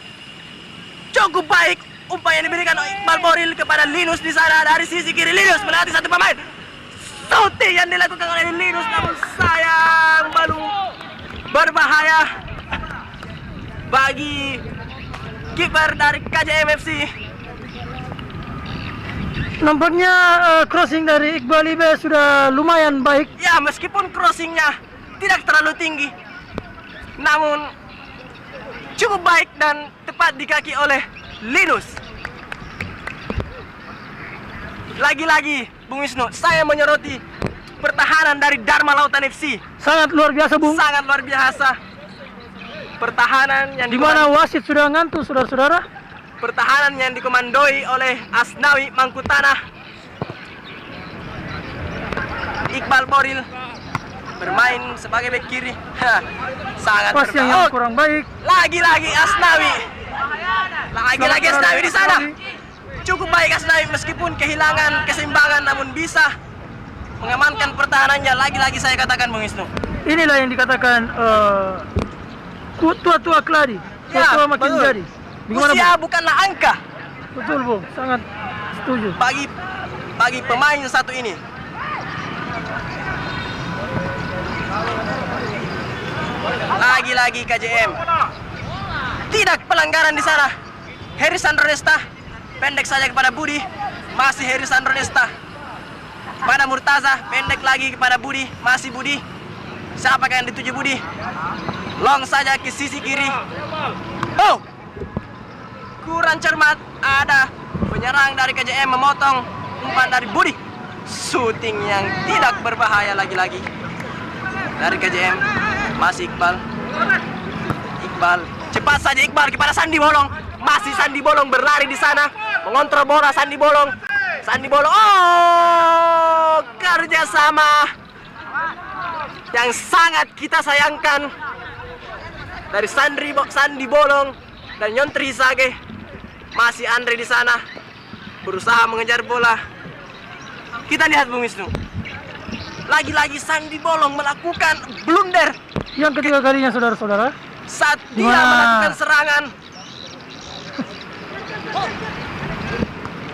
[SPEAKER 3] Cukup baik umpan yang diberikan Iqbal Boril kepada Linus di sana dari sisi kiri. Linus melewati satu pemain. Shooting yang dilakukan oleh Linus, namun sayang belum berbahaya bagi kiper dari KJM FC.
[SPEAKER 1] Nampaknya crossing dari Iqbal Ibe sudah lumayan baik.
[SPEAKER 3] Ya, meskipun crossingnya tidak terlalu tinggi, namun cukup baik dan tepat di kaki oleh Linus. Lagi-lagi, Bung Wisnu, saya menyoroti pertahanan dari Dharma Lautan FC.
[SPEAKER 1] Sangat luar biasa, Bung.
[SPEAKER 3] Sangat luar biasa. Pertahanan yang
[SPEAKER 1] Di mana wasit sudah ngantuk, saudara-saudara.
[SPEAKER 3] pertahanan yang dikomandoi oleh Asnawi Mangkutanah. Iqbal Boril bermain sebagai bek kiri. Sangat
[SPEAKER 1] Pas yang
[SPEAKER 3] berbahaya.
[SPEAKER 1] kurang baik.
[SPEAKER 3] Lagi-lagi Asnawi. Lagi-lagi Asnawi di sana. Cukup baik Asnawi meskipun kehilangan keseimbangan, namun bisa mengamankan pertahanannya. Lagi-lagi saya katakan, Bung Wisnu.
[SPEAKER 1] Inilah yang dikatakan tua-tua keladi. Tua-tua makin
[SPEAKER 3] betul.
[SPEAKER 1] jadi. Gimana,
[SPEAKER 3] Usia
[SPEAKER 1] Bung?
[SPEAKER 3] bukanlah angka
[SPEAKER 1] Betul, Bung. Sangat setuju.
[SPEAKER 3] bagi pemain satu ini. Lagi-lagi KJM. Tidak pelanggaran di sana. Heri Sandronesta pendek saja kepada Budi. Masih Heri Sandronesta. Pada Murtaza pendek lagi kepada Budi. Masih Budi. Siapa yang dituju Budi? Long saja ke sisi kiri. Oh, kurang cermat. Ada penyerang dari KJM memotong umpan dari Budi. Shooting yang tidak berbahaya lagi-lagi dari KJM. Masih Iqbal. Cepat saja Iqbal kepada Sandi Bolong. Masih Sandi Bolong berlari di sana, mengontrol bola. Sandi Bolong. Oh, kerjasama yang sangat kita sayangkan dari Sandi Bolong dan Yontri Sage. Masih Andre di sana berusaha mengejar bola. Kita lihat, Bung Wisnu. Lagi-lagi Sandi Bolong melakukan blunder
[SPEAKER 1] Yang ketiga kalinya, saudara-saudara.
[SPEAKER 3] saat dia
[SPEAKER 1] Gimana?
[SPEAKER 3] melakukan serangan.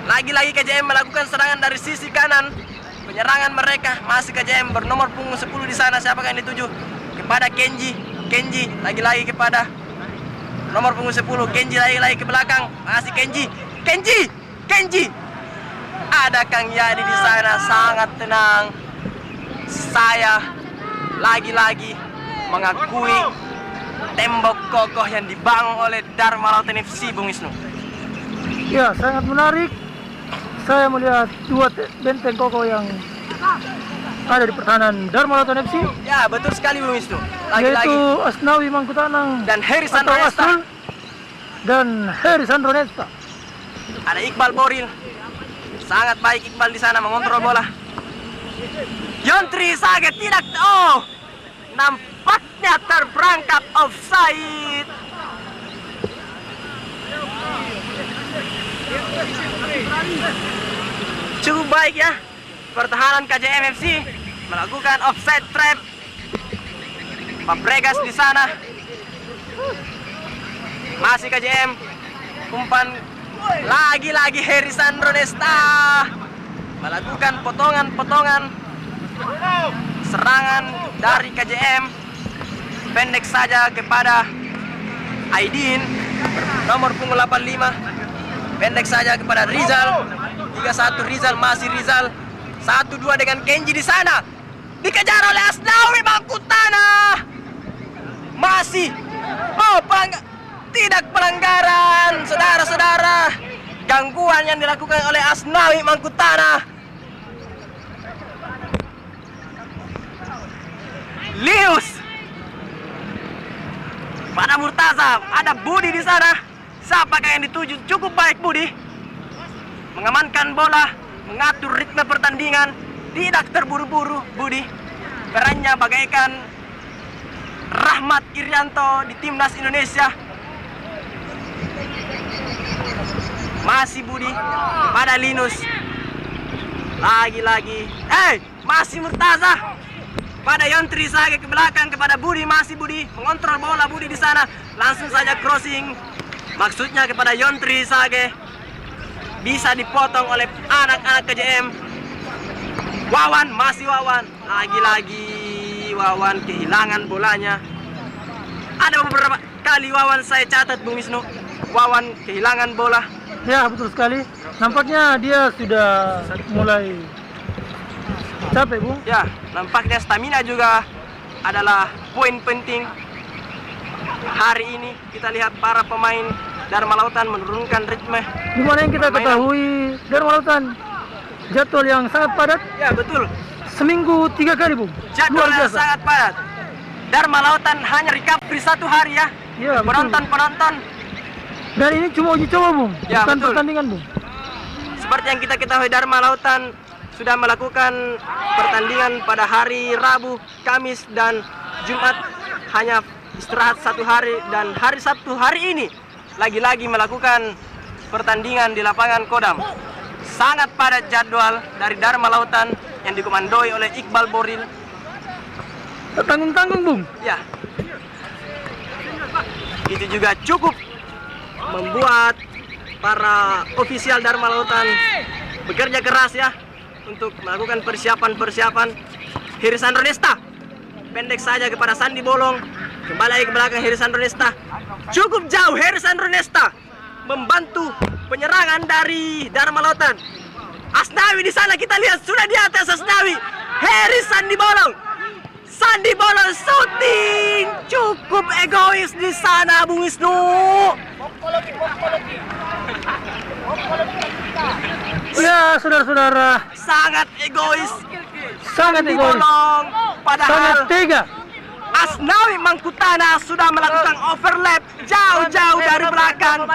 [SPEAKER 3] Lagi-lagi KJM melakukan serangan dari sisi kanan. Penyerangan mereka masih KJM bernomor punggung 10 di sana. Siapa yang dituju? Kepada Kenji. Lagi-lagi kepada nomor punggung 10. Kenji lagi-lagi ke belakang. Masih Kenji. Ada Kang Yadi di sana, sangat tenang. Saya lagi-lagi mengakui tembok kokoh yang dibangun oleh Dharma Lautan FC, Bung Wisnu.
[SPEAKER 1] Ya, sangat menarik. Saya melihat dua benteng kokoh yang ada di pertahanan Dharma Lautan FC,
[SPEAKER 3] Ya, betul sekali, Bung Wisnu.
[SPEAKER 1] yaitu
[SPEAKER 3] Lagi-lagi
[SPEAKER 1] Asnawi Mangkutanang
[SPEAKER 3] dan Heri
[SPEAKER 1] atau
[SPEAKER 3] Sandronesta.
[SPEAKER 1] Asrul dan Heri Sandronesta.
[SPEAKER 3] Ada Iqbal Boril. Sangat baik Iqbal di sana mengontrol bola. Yontri Sage tidak. Oh, nampaknya terperangkap offside. Cukup baik ya pertahanan KJM FC melakukan offside trap. Fabregas di sana. Masih KJM umpan. Lagi-lagi Heri Sandronesta melakukan potongan-potongan serangan dari KJM. Pendek saja kepada Aidin nomor punggung 85. Pendek saja kepada Rizal. 31 Rizal, masih Rizal. 1-2 dengan Kenji di sana. Dikejar oleh Asnawi Mangkutanah. Masih tidak pelanggaran, saudara-saudara. Gangguan yang dilakukan oleh Asnawi Mangkutanah. Lius pada Murtaza, ada Budi di sana. Siapakah yang dituju? Cukup baik Budi mengamankan bola, mengatur ritme pertandingan, tidak terburu-buru. Budi perannya bagaikan Rahmat Irianto di timnas Indonesia. Masih Budi pada Linus. Lagi-lagi. Masih Murtaza pada Yontri Sage ke belakang kepada Budi. Masih Budi mengontrol bola. Budi di sana langsung saja crossing. Maksudnya kepada Yontri Sage. Bisa dipotong oleh anak-anak KJM. Wawan, masih Wawan. Lagi-lagi Wawan kehilangan bolanya. Ada beberapa kali Wawan saya catat, Bung Wisnu. Wawan kehilangan bola.
[SPEAKER 1] Ya, betul sekali. Nampaknya dia sudah mulai capek, Bung.
[SPEAKER 3] Ya, nampaknya stamina juga adalah poin penting. Hari ini kita lihat para pemain Dharma Lautan menurunkan ritme.
[SPEAKER 1] Di mana yang kita ketahui Dharma Lautan jadwal yang sangat padat.
[SPEAKER 3] Ya, betul.
[SPEAKER 1] Seminggu 3 kali, Bung.
[SPEAKER 3] Jadwal
[SPEAKER 1] Luar
[SPEAKER 3] yang
[SPEAKER 1] biasa.
[SPEAKER 3] sangat padat. Dharma Lautan hanya recovery 1 hari ya.
[SPEAKER 1] Ya, betul.
[SPEAKER 3] Penonton-penonton.
[SPEAKER 1] Dan ini cuma uji coba, Bung.
[SPEAKER 3] Ya,
[SPEAKER 1] Bukan
[SPEAKER 3] betul.
[SPEAKER 1] pertandingan, Bung.
[SPEAKER 3] Seperti yang kita ketahui, Dharma Lautan sudah melakukan pertandingan pada hari Rabu, Kamis, dan Jumat. Hanya istirahat 1 hari, dan hari Sabtu hari ini lagi-lagi melakukan pertandingan di lapangan Kodam. Sangat padat jadwal dari Dharma Lautan yang dikomandoi oleh Iqbal Boril.
[SPEAKER 1] Tanggung-tanggung, Bung.
[SPEAKER 3] Ya, itu juga cukup membuat para ofisial Dharma Lautan bekerja keras ya untuk melakukan persiapan. Herisan Ronesta pendek saja kepada Sandi Bolong, kembali lagi ke belakang Herisan Ronesta. Cukup jauh Herisan Ronesta membantu penyerangan dari Dharma Lautan. Asnawi di sana kita lihat sudah di atas Asnawi. Herisan Sandi Bolong shooting, cukup egois di sana, Bung Wisnu.
[SPEAKER 1] Ya, saudara-saudara,
[SPEAKER 3] Sangat egois.
[SPEAKER 1] sangat
[SPEAKER 3] Sandi
[SPEAKER 1] egois,
[SPEAKER 3] Bolong, padahal
[SPEAKER 1] sangat tega.
[SPEAKER 3] Asnawi Mangkutana sudah melakukan overlap jauh-jauh dari belakang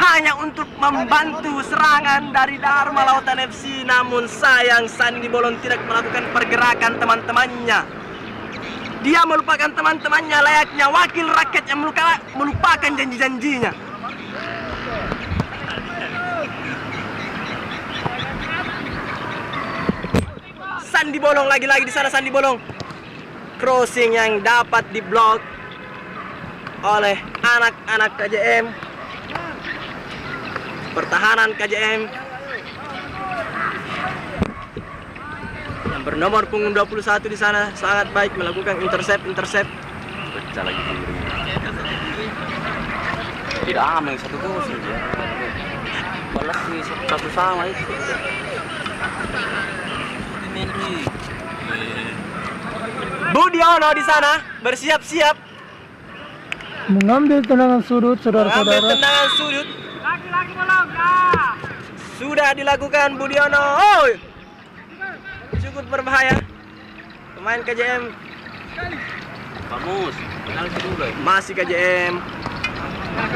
[SPEAKER 3] hanya untuk membantu serangan dari Dharma Lautan FC. Namun sayang Sandi Bolong tidak melakukan pergerakan teman-temannya. Dia melupakan teman-temannya layaknya wakil rakyat yang melupakan janji-janjinya. Sandi Bolong lagi-lagi di sana. Sandi Bolong crossing yang dapat diblok oleh anak-anak KJM. Pertahanan KJM yang bernomor punggung 21 di sana sangat baik melakukan intercept.
[SPEAKER 2] Pecah lagi tidak aman 1-0 ya. Balas nih 1 sama itu.
[SPEAKER 3] Budiono di sana bersiap-siap
[SPEAKER 1] Mengambil tendangan sudut,
[SPEAKER 3] mengambil
[SPEAKER 1] saudara-saudara.
[SPEAKER 3] tendangan sudut. Sudah dilakukan Budiono. Cukup berbahaya. Pemain KJM
[SPEAKER 2] Bagus. Penalti dulu.
[SPEAKER 3] masih KJM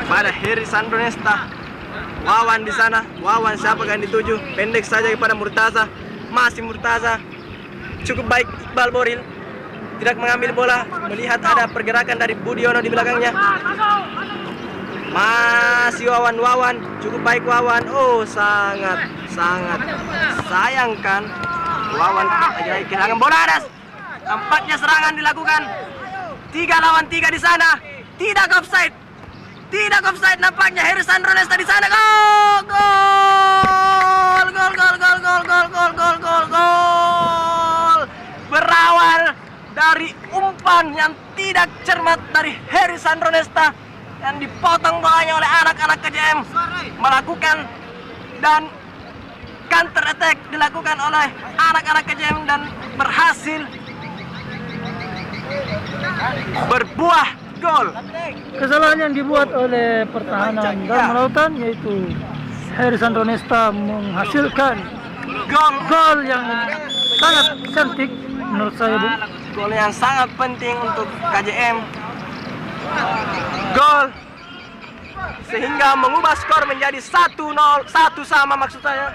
[SPEAKER 3] pada Herisan Ronesta. Wawan di sana. Wawan siapa yang dituju? Pendek saja kepada Murtaza. Masih Murtaza. Cukup baik Iqbal Boril. Tidak mengambil bola, melihat ada pergerakan dari Budiono di belakangnya. Masih Wawan, cukup baik Wawan. Sangat sayangkan Wawan lagi kehilangan bola. Nampaknya serangan dilakukan 3 lawan 3 di sana. Tidak offside nampaknya. Herisan Ronesta di sana. Gol. Berawal dari umpan yang tidak cermat dari Herisan Ronesta yang dipotong bolanya oleh anak-anak KJM. Melakukan dan counter attack dilakukan oleh anak-anak KJM dan berhasil berbuah gol.
[SPEAKER 1] Kesalahan yang dibuat oleh pertahanan Dharma Lautan yaitu Herisan Ronesta menghasilkan gol yang sangat cantik menurut saya, Bung.
[SPEAKER 3] Gol yang sangat penting untuk KJM. Gol sehingga mengubah skor menjadi 1-0, 1 sama maksud saya.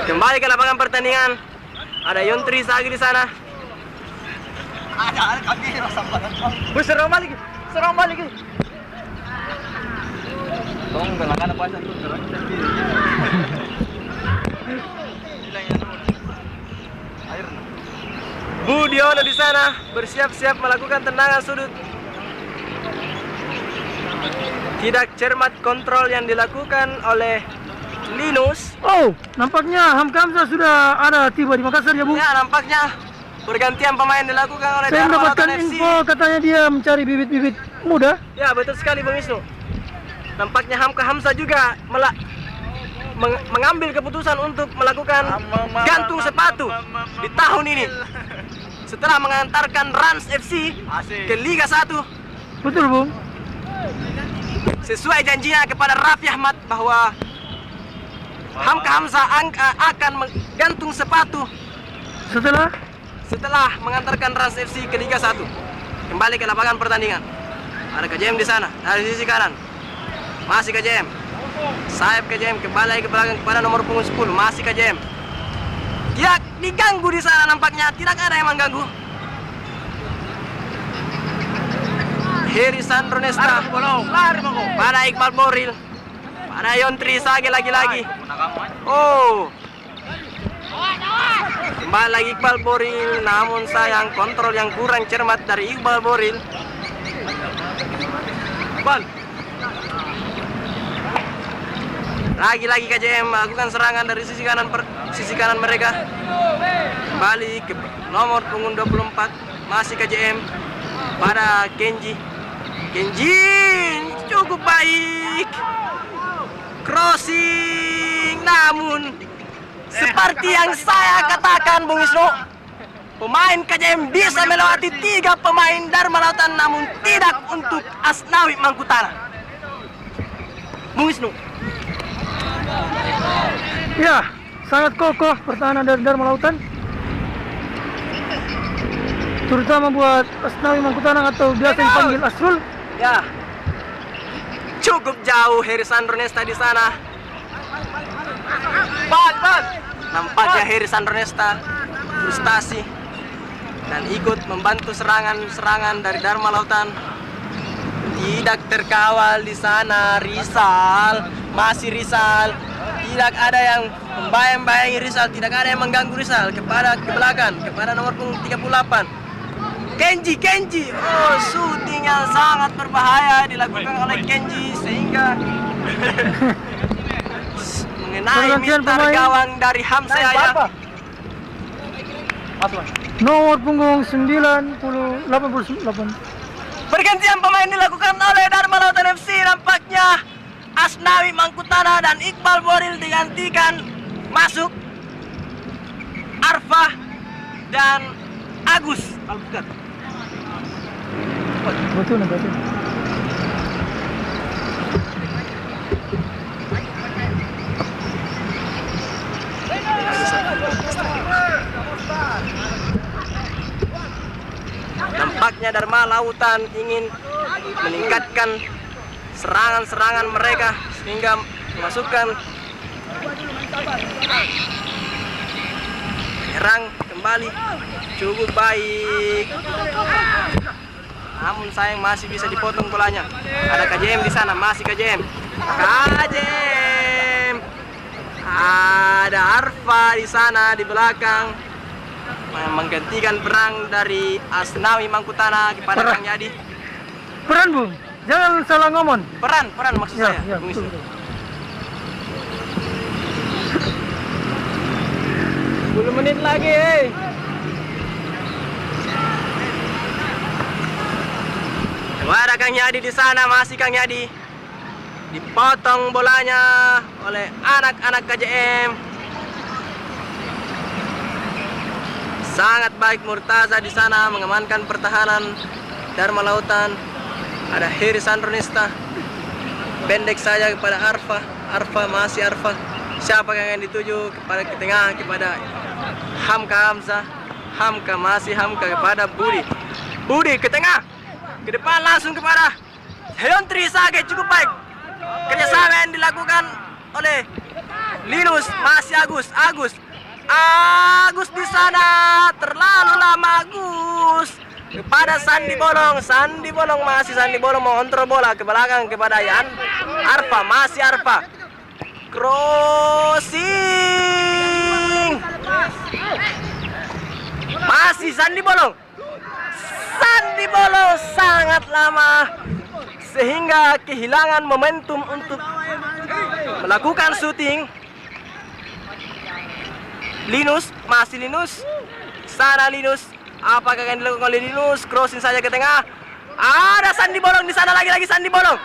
[SPEAKER 3] Kembali ke lapangan pertandingan. Ada Yontri lagi di sana.
[SPEAKER 4] Ada kaki rasa banget.
[SPEAKER 3] Serang balik. Serang balik.
[SPEAKER 4] Tong galakan apa satu terus.
[SPEAKER 3] Budiono di sana bersiap-siap melakukan tendangan sudut. Tidak cermat kontrol yang dilakukan oleh Linus.
[SPEAKER 1] Oh, nampaknya Hamka Hamzah sudah ada tiba di Makassar ya, Bung.
[SPEAKER 3] Ya, nampaknya pergantian pemain dilakukan oleh
[SPEAKER 1] Saya
[SPEAKER 3] Dharma
[SPEAKER 1] mendapatkan
[SPEAKER 3] Lautan FC.
[SPEAKER 1] info katanya dia mencari bibit-bibit muda.
[SPEAKER 3] Ya, betul sekali Bung Wisnu. Nampaknya Hamka Hamzah juga mengambil keputusan untuk melakukan gantung sepatu di tahun ini. Setelah mengantarkan Rans FC ke Liga 1.
[SPEAKER 1] Betul, Bung.
[SPEAKER 3] Sesuai janjinya kepada Raffi Ahmad bahwa Hamka Hamzah akan menggantung sepatu setelah mengantarkan Rans FC ke Liga 1. Kembali ke lapangan pertandingan. Ada KJM di sana, dari sisi kanan. Masih KJM. Sayap KJM kembali ke belakang kepada nomor punggung 10. Masih KJM. Tidak diganggu di sana nampaknya. Tidak ada yang mengganggu. Heri Sandro Nesta pada Iqbal Boril. Pada Yontri Sage lagi-lagi. Oh. Kembali lagi Iqbal Boril. Namun sayang kontrol yang kurang cermat dari Iqbal Boril. Bal. Lagi-lagi KJM melakukan serangan dari sisi kanan mereka. Kembali ke nomor punggung 24. Masih KJM pada Kenji. Kenji cukup baik. Crossing, namun seperti yang saya katakan Bung Wisnu, pemain KJM bisa melewati 3 pemain Dharma Lautan, namun tidak untuk Asnawi Mangkutana. Bung Wisnu.
[SPEAKER 1] Ya, sangat kokoh pertahanan dari Dharma Lautan. Terutama buat Asnawi Mangkutanang atau biasa dipanggil Asrul.
[SPEAKER 3] Ya. Cukup jauh Heri Sandro Nesta di sana. Nampaknya Heri Sandro Nesta frustasi dan ikut membantu serangan dari Dharma Lautan. Tidak terkawal di sana Rizal, masih Rizal. Tidak ada yang membayang-bayangi Rizal, tidak ada yang mengganggu Rizal ke belakang kepada nomor punggung 38. Kenji. Oh, syuting yang sangat berbahaya dilakukan oleh Kenji sehingga mengenai mister gawang dari Hamzah Yahya.
[SPEAKER 1] Nomor punggung 88.
[SPEAKER 3] Pergantian pemain dilakukan oleh Dharma Lautan FC. Nampaknya Asnawi Mangkutana dan Iqbal Boril digantikan masuk Arfa dan Agus Alpukat.
[SPEAKER 1] Betul.
[SPEAKER 3] Nampaknya Dharma Lautan ingin meningkatkan serangan-serangan mereka sehingga memasukkan menyerang kembali cukup baik. Namun sayang masih bisa dipotong bolanya. Ada KJM di sana, masih KJM. Ada Arfa di sana di belakang menggantikan perang dari Asnawi Mangkutana kepada Kang Yadi.
[SPEAKER 1] Peran, Bung. Jangan salah ngomong.
[SPEAKER 3] Peran maksud saya.
[SPEAKER 1] Ya,
[SPEAKER 3] Bung
[SPEAKER 1] betul.
[SPEAKER 3] Wisnu. 10 menit lagi, Ada Kang Yadi di sana, masih Kang Yadi. Dipotong bolanya oleh anak-anak KJM. Sangat baik Murtaza di sana mengamankan pertahanan Dharma Lautan. Ada Heri Sandronista. Pendek saja kepada Arfa. Arfa masih Arfa. Siapa yang dituju kepada ke tengah kepada Hamka Hamzah. Hamka masih Hamka kepada Budi. Budi ke tengah. Ke depan langsung kepada Yontri Sage, cukup baik. Kerjasama yang dilakukan oleh Linus, masih Agus. Agus di sana, terlalu lama Agus. Kepada Sandi Bolong masih Sandi Bolong mengontrol bola ke belakang kepada Yan. Arfa, masih Arfa. Crossing. Masih Sandi Bolong sangat lama sehingga kehilangan momentum untuk melakukan syuting. Linus, masih Linus. Sana Linus. Apakah akan dilakukan oleh Linus? Crossing saja ke tengah. Ada Sandi Bolong di sana, lagi-lagi Sandi Bolong.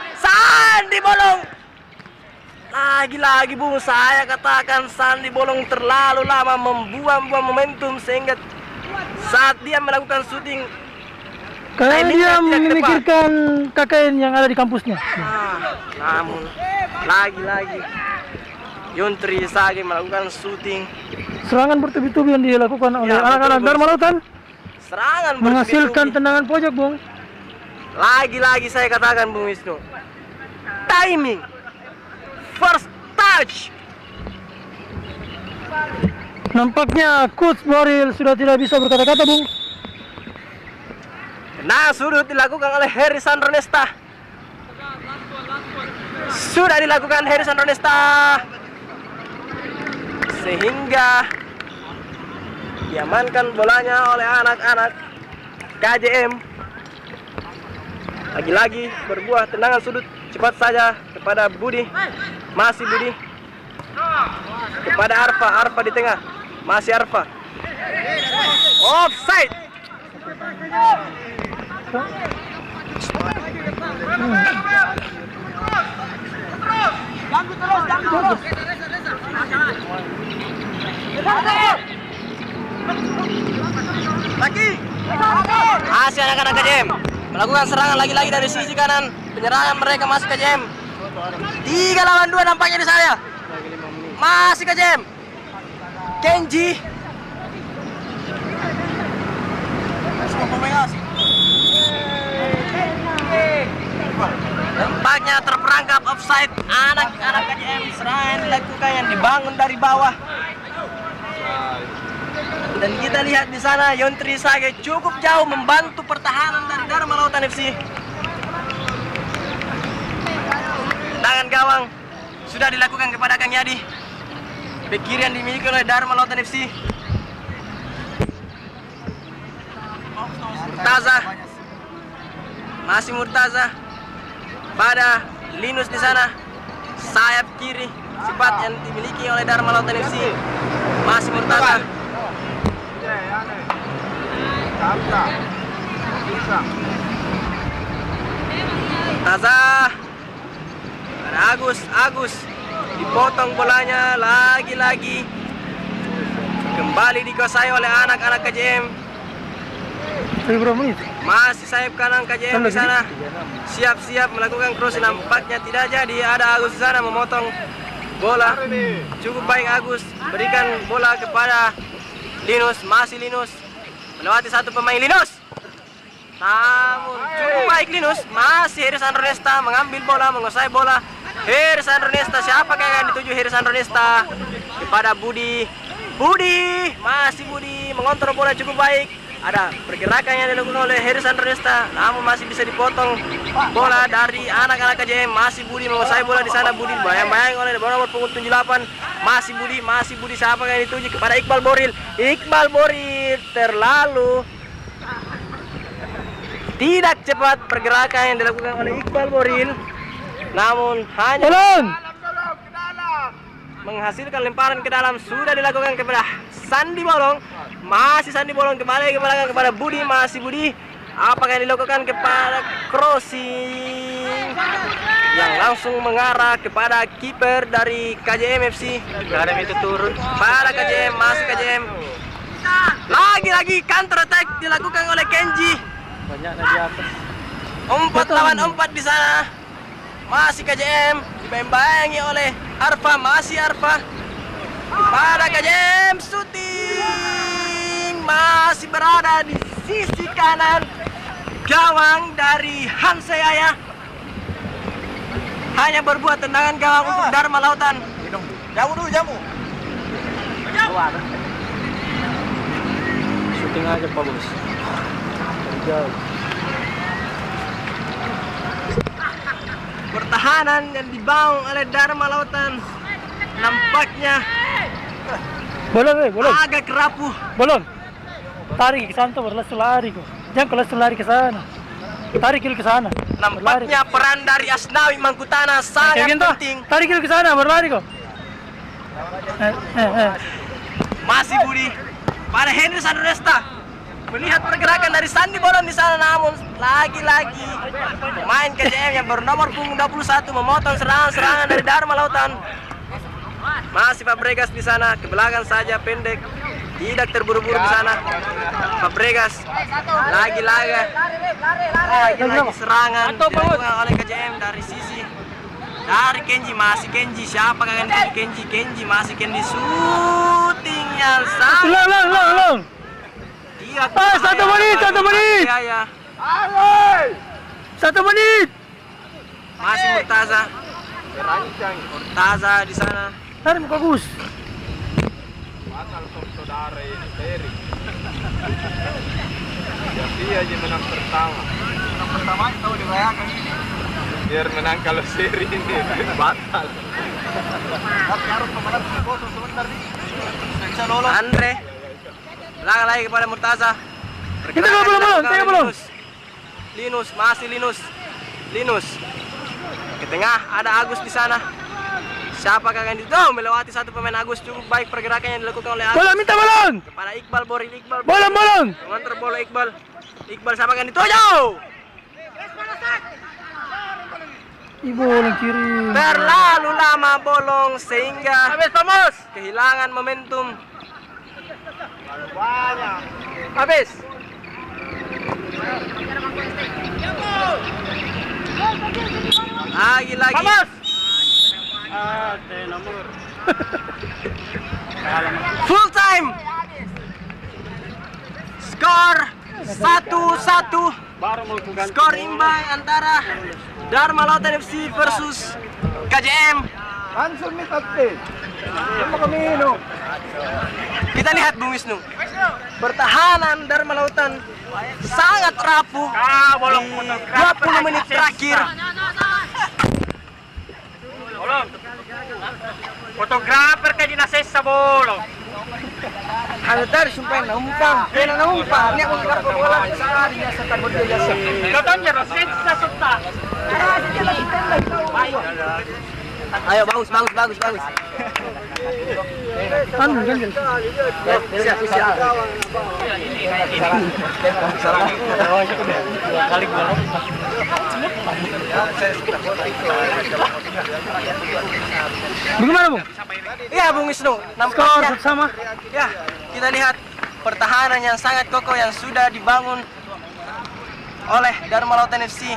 [SPEAKER 3] Lagi-lagi Bung, saya katakan Sandi Bolong terlalu lama membuang-buang momentum sehingga saat dia melakukan syuting
[SPEAKER 1] Kayaknya dia memikirkan KKN yang ada di kampusnya.
[SPEAKER 3] Namun lagi-lagi Yontri Sage melakukan syuting.
[SPEAKER 1] Serangan bertubi-tubi yang dilakukan oleh anak-anak Dharma Lautan
[SPEAKER 3] Serangan
[SPEAKER 1] menghasilkan
[SPEAKER 3] bertubi-tubi.
[SPEAKER 1] tendangan pojok, Bung.
[SPEAKER 3] Lagi-lagi saya katakan Bung Wisnu, timing, first touch.
[SPEAKER 1] Nampaknya Coach Boril sudah tidak bisa berkata-kata, Bung.
[SPEAKER 3] Nah, sudah dilakukan oleh Heri Sandronesta. Sehingga diamankan bolanya oleh anak-anak KJM. Lagi-lagi berbuah tendangan sudut cepat saja kepada Budi. Masih Budi. Kepada Arfa di tengah. Masih Arfa. Offside. Masih anak-anak KJM melakukan serangan lagi-lagi dari sisi kanan. Penyerangan mereka masih KJM. 3 lawan 2 nampaknya di saya. Masih KJM. Kenji. Nampaknya terperangkap offside. Anak-anak KJM serangan dilakukan yang dibangun dari bawah. Dan kita lihat di sana Yontri Sage cukup jauh membantu pertahanan dari Dharma Lautan FC. Tangan gawang sudah dilakukan kepada Kang Yadi. Bek kiri yang dimiliki oleh Dharma Lautan FC. Murtaza. Masih Murtaza. Pada Linus di sana. Sayap kiri sifat yang dimiliki oleh Dharma Lautan FC. Masih Murtaza. Murtaza. Ada Agus dipotong bolanya lagi-lagi. Kembali dikuasai oleh anak-anak KJM. Masih sayap kanan KJM di sana. Siap-siap melakukan cross, nampaknya tidak jadi. Ada Agus di sana memotong bola. Cukup baik Agus berikan bola kepada Linus. Masih Linus melewati satu pemain Linus. Namun cukup baik Linus. Masih Heri Sandronesta mengambil bola, menguasai bola. Heri Sandronesta, siapa yang dituju Heri Sandronesta? Kepada Budi. Masih Budi mengontrol bola cukup baik. Ada pergerakan yang dilakukan oleh Heri Sandronesta, namun masih bisa dipotong bola dari anak-anak KJM. Masih Budi menguasai bola di sana. Budi bayang-bayang oleh nomor punggung 78. Masih Budi siapa yang dituju kepada Iqbal Boril. Terlalu tidak cepat pergerakan yang dilakukan oleh Iqbal Boril, namun hanya menghasilkan lemparan ke dalam. Sudah dilakukan kepada Sandi Bolong. Masih Sandi Bolong kembali ke belakang kepada Budi. Masih Budi. Apakah yang dilakukan kepada crossing yang langsung mengarah kepada kiper dari KJM FC. Itu turun pada KJM. Masih KJM. Lagi-lagi counter attack dilakukan oleh Kenji.
[SPEAKER 1] Banyak di atas.
[SPEAKER 3] 4 lawan 4 di sana. Masih KJM dibayang-bayangi oleh Arfa, masih Arfa. Pada KJM shooting masih berada di sisi kanan gawang dari Hansayaya. Hanya berbuat tendangan gawang untuk Dharma Lautan.
[SPEAKER 4] Jamu dulu, jamu.
[SPEAKER 1] Syuting aja Pak Bos. Jauh.
[SPEAKER 3] Pertahanan yang dibangun oleh Dharma Lautan nampaknya
[SPEAKER 1] Bolon, bolon.
[SPEAKER 3] agak rapuh.
[SPEAKER 1] Bolon. Tarik ke sana tuh, langsung lari kok. Jangan kalau langsung lari ke sana. Tarik ke sana.
[SPEAKER 3] Nampaknya peran dari Asnawi Mangkutana sangat penting.
[SPEAKER 1] Tarik ke sana, berlari kok.
[SPEAKER 3] Masih Budi pada Henry Sandresta melihat pergerakan dari Sandi Bolon di sana, namun lagi-lagi pemain KJM yang bernomor punggung 21 memotong serangan-serangan dari Dharma Lautan. Masih Fabregas di sana, ke belakang saja pendek, tidak terburu-buru di sana. Fabregas lagi-lagi serangan dilakukan oleh KJM dari sisi dari Kenji, masih Kenji, siapa kan Kenji masih Kenji, shooting yang sangat
[SPEAKER 1] Ulang.
[SPEAKER 3] tidak
[SPEAKER 1] 1 menit.
[SPEAKER 3] ya.
[SPEAKER 1] 1 menit.
[SPEAKER 3] Masih Murtaza di sana.
[SPEAKER 1] Tarik bagus.
[SPEAKER 2] Saudara ini Ferry. Dia aja menang pertama.
[SPEAKER 4] Yang pertama tahu dirayakan ini.
[SPEAKER 2] Biar menang kalau seri ini batal.
[SPEAKER 4] Tapi harus pemenang kosong sebentar nih. Bisa lolos.
[SPEAKER 3] Andre belakang lagi kepada Murtaza.
[SPEAKER 1] Kita belum.
[SPEAKER 3] Linus masih Linus. Ke tengah ada Agus di sana. Siapa yang itu? Melewati satu pemain Agus, cukup baik pergerakan yang dilakukan oleh Agus.
[SPEAKER 1] Bola, minta bolon.
[SPEAKER 3] Kepada Iqbal, Iqbal.
[SPEAKER 1] Bolon.
[SPEAKER 3] Mengontrol bola Iqbal. Iqbal siapa yang dituju?
[SPEAKER 1] Bolong kiri.
[SPEAKER 3] Terlalu lama bolong sehingga kehilangan momentum. Habis. Lagi. Full time. Skor 1-1. Skor imbang antara Dharma Lautan FC versus KJM.
[SPEAKER 4] Langsung nih tapi. Apa kami minum?
[SPEAKER 3] Kita lihat Bung Wisnu. Pertahanan Dharma Lautan sangat rapuh. 20 menit terakhir.
[SPEAKER 1] Fotografer kayak di nases sa bolong.
[SPEAKER 3] Ano dari sumpah naumpang. Ini ako bola sa kanya sa tabod dia sa.
[SPEAKER 1] Tonton niya, roset sa sutta.
[SPEAKER 3] Ayo bagus.
[SPEAKER 1] Ano ganyan? Kali bolong. Bagaimana, Bung?
[SPEAKER 3] Iya, Bung Wisnu.
[SPEAKER 1] Skor
[SPEAKER 3] Nampaknya
[SPEAKER 1] sama.
[SPEAKER 3] ya, kita lihat pertahanan yang sangat kokoh yang sudah dibangun oleh Dharma Lautan FC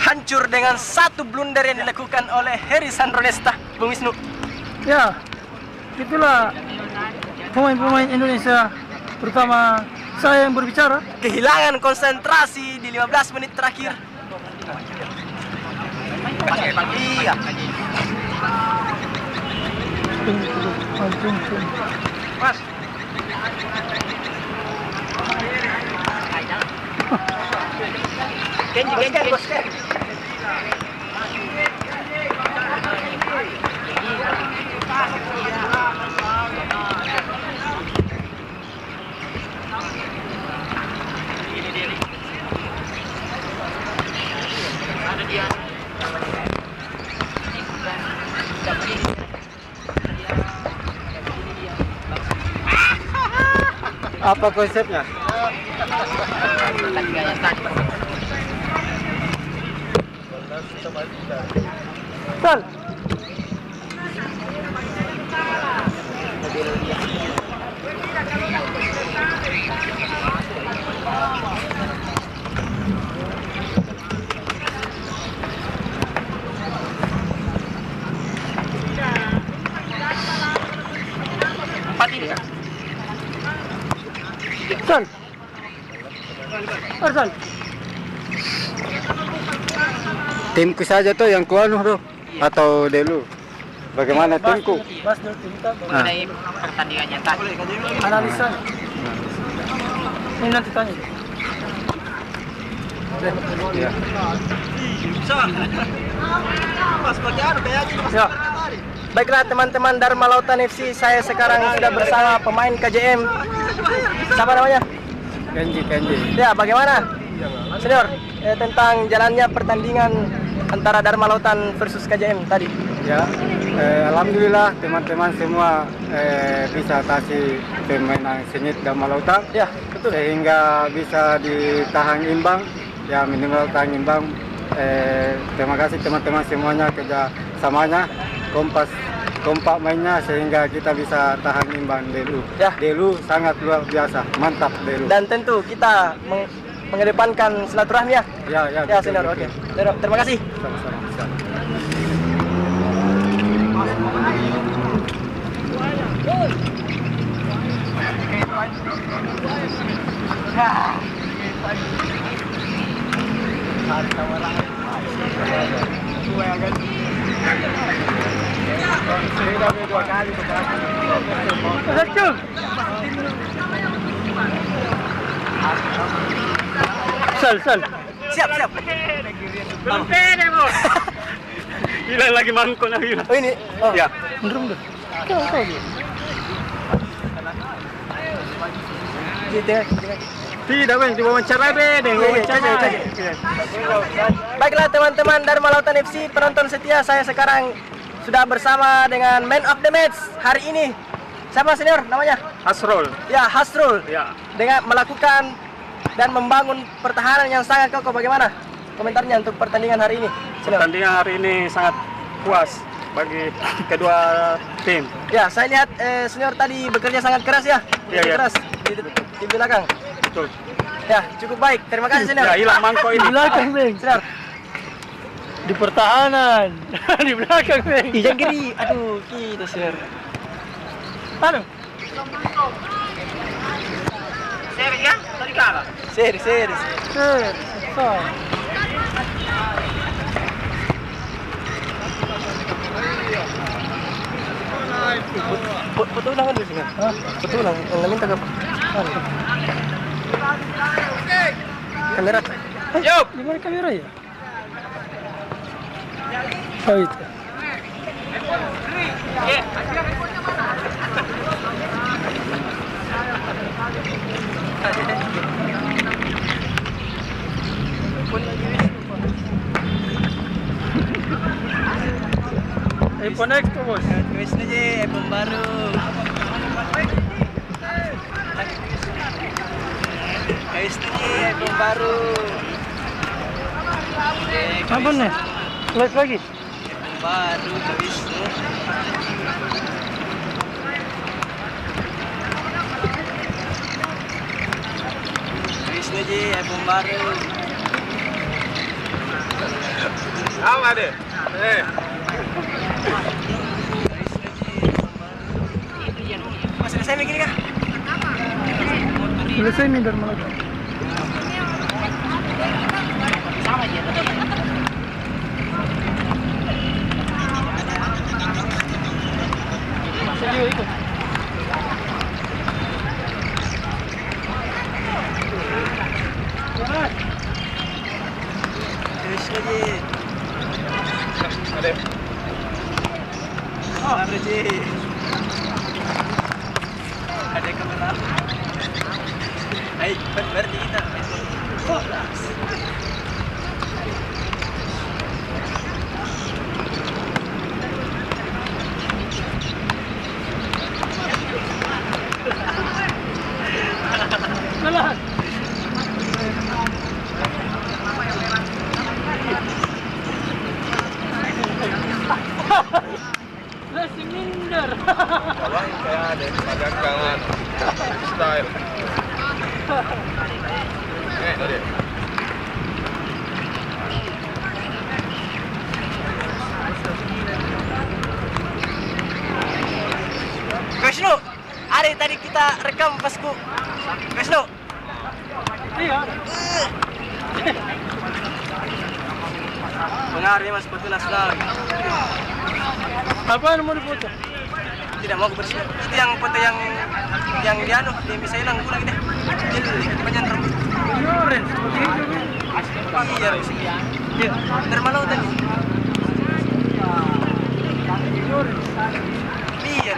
[SPEAKER 3] hancur dengan satu blunder yang dilakukan oleh Heri Sandronesta, Bung Wisnu.
[SPEAKER 1] Ya, itulah pemain-pemain Indonesia, terutama saya yang berbicara.
[SPEAKER 3] Kehilangan konsentrasi di 15 menit terakhir.
[SPEAKER 4] Iya.
[SPEAKER 3] Mas. Kenji, bos.
[SPEAKER 1] Apa konsepnya? Sal.
[SPEAKER 3] Empat ini kan?
[SPEAKER 1] Sal. Arsal.
[SPEAKER 6] Timku saja tuh yang kuanu tuh atau dulu bagaimana timku?
[SPEAKER 1] Bas dulu kita
[SPEAKER 3] Mengenai pertandingannya tadi.
[SPEAKER 1] analisa. Ini nanti tanya.
[SPEAKER 6] Ya.
[SPEAKER 1] Ya.
[SPEAKER 3] Baiklah teman-teman Dharma Lautan FC, saya sekarang sudah bersama pemain KJM. Siapa namanya?
[SPEAKER 6] Kenji.
[SPEAKER 3] Ya, bagaimana? Senior, tentang jalannya pertandingan antara Dharma Lautan versus KJM tadi.
[SPEAKER 6] Ya, alhamdulillah teman-teman semua bisa kasih permainan sengit dan malautan.
[SPEAKER 3] Ya, betul.
[SPEAKER 6] Sehingga bisa ditahan imbang. Ya, minimal tahan imbang. Terima kasih teman-teman semuanya kerjasamanya, kompak mainnya sehingga kita bisa tahan imbang Delu.
[SPEAKER 3] Ya.
[SPEAKER 6] Delu sangat luar biasa, mantap Delu.
[SPEAKER 3] Dan tentu kita mengedepankan silaturahmi ya.
[SPEAKER 6] Ya,
[SPEAKER 3] Ya,
[SPEAKER 6] betul,
[SPEAKER 3] senior.
[SPEAKER 6] betul.
[SPEAKER 3] Oke. Terima kasih.
[SPEAKER 6] Sama-sama.
[SPEAKER 1] Satu. Sal.
[SPEAKER 3] Siap.
[SPEAKER 6] Hilang lagi mangkok na hilang.
[SPEAKER 3] Oh ini. Oh.
[SPEAKER 6] Ya.
[SPEAKER 1] Menurun deh. Kau dia.
[SPEAKER 6] Tidak, Bang, diwawancara deh,
[SPEAKER 3] Iya. Baiklah teman-teman Dharma Lautan FC, penonton setia, saya sekarang sudah bersama dengan man of the match hari ini. Siapa senior namanya?
[SPEAKER 6] Hasrul.
[SPEAKER 3] Ya, Hasrul.
[SPEAKER 6] Ya.
[SPEAKER 3] Dengan melakukan dan membangun pertahanan yang sangat kokoh. Bagaimana komentarnya untuk pertandingan hari ini, senior?
[SPEAKER 6] Pertandingan hari ini sangat puas bagi kedua tim.
[SPEAKER 3] Ya, saya lihat senior tadi bekerja sangat keras ya.
[SPEAKER 6] Iya, iya.
[SPEAKER 3] Keras di belakang.
[SPEAKER 6] Betul.
[SPEAKER 3] Ya, cukup baik. Terima kasih senior.
[SPEAKER 6] Ya, hilang mangkok
[SPEAKER 1] Di
[SPEAKER 6] ini.
[SPEAKER 1] belakang, Bang.
[SPEAKER 3] Senior.
[SPEAKER 1] Di pertahanan. Di belakang, Bang.
[SPEAKER 3] Yang kiri. Aduh, gitu senior.
[SPEAKER 1] Anu.
[SPEAKER 3] Seri ya? Tadi kalah. Seri.
[SPEAKER 1] Sal.
[SPEAKER 3] Foto ulang kan dulu sini.
[SPEAKER 1] Hah?
[SPEAKER 3] Foto ulang. Yang minta ke kamera.
[SPEAKER 1] Yup. Di mana kamera ya? Oh itu. iPhone X tuh bos.
[SPEAKER 3] Wis aja iPhone baru. Wis aja iPhone baru.
[SPEAKER 1] Apa nih? Live lagi.
[SPEAKER 3] Baru wis. Wis aja iPhone baru.
[SPEAKER 6] Apa deh?
[SPEAKER 3] Mas selesai begini kah?
[SPEAKER 1] Selesai nih Dharma Lautan. Saya juga ikut.
[SPEAKER 3] Wis aja. Baru Ji. Ada kamera. Hai, berarti kita.
[SPEAKER 1] Salah. Lah singin benar.
[SPEAKER 2] Bawah saya ada pedagangan style. Tadi.
[SPEAKER 3] Wisnu, ada tadi kita rekam pasku. Wisnu.
[SPEAKER 1] Iya.
[SPEAKER 3] Pengaruhnya Mas foto nasional.
[SPEAKER 1] Apa yang mau difoto?
[SPEAKER 3] Tidak mau bersiap. Itu yang foto yang di anu, di bisa hilang pulang deh. Jadi panjang rambut.
[SPEAKER 1] Orange, seperti itu.
[SPEAKER 3] Iya, bisa. Iya. Dari mana tadi? Iya.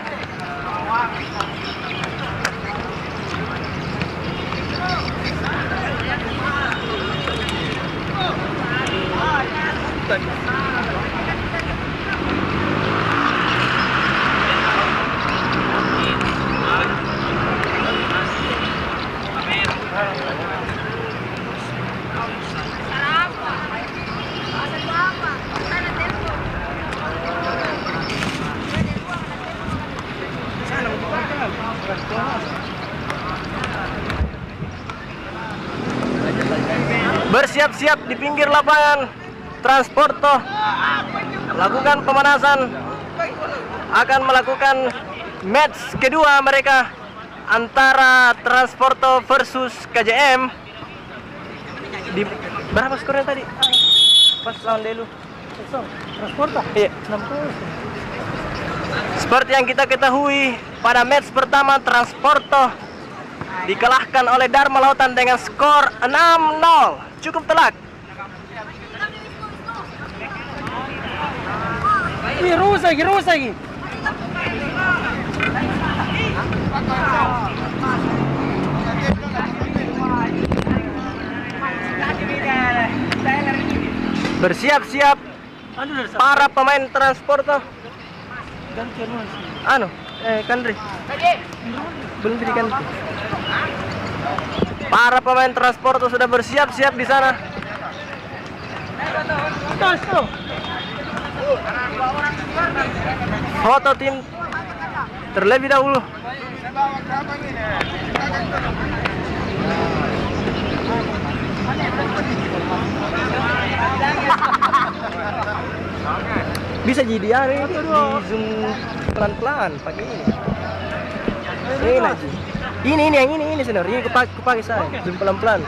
[SPEAKER 3] Bersiap-siap di pinggir lapangan Transporto, lakukan pemanasan, akan melakukan match kedua mereka antara Transporto versus KJM. Di berapa skornya tadi? Pas lawan Delu.
[SPEAKER 1] Transporta.
[SPEAKER 3] Iya.
[SPEAKER 1] 60.
[SPEAKER 3] Seperti yang kita ketahui, pada match pertama Transporto dikalahkan oleh Dharma Lautan dengan skor 6-0. Cukup telak.
[SPEAKER 1] Rusa lagi.
[SPEAKER 3] Bersiap-siap para pemain Transporto. Anu, Kandri. Belum diganti. Para pemain Transporto sudah bersiap-siap di sana. Foto tim terlebih dahulu. Bisa jadi hari di zoom pelan-pelan pakai ini. Ini lagi. Ini yang ini sebenarnya ini kepake saya. Zoom pelan-pelan.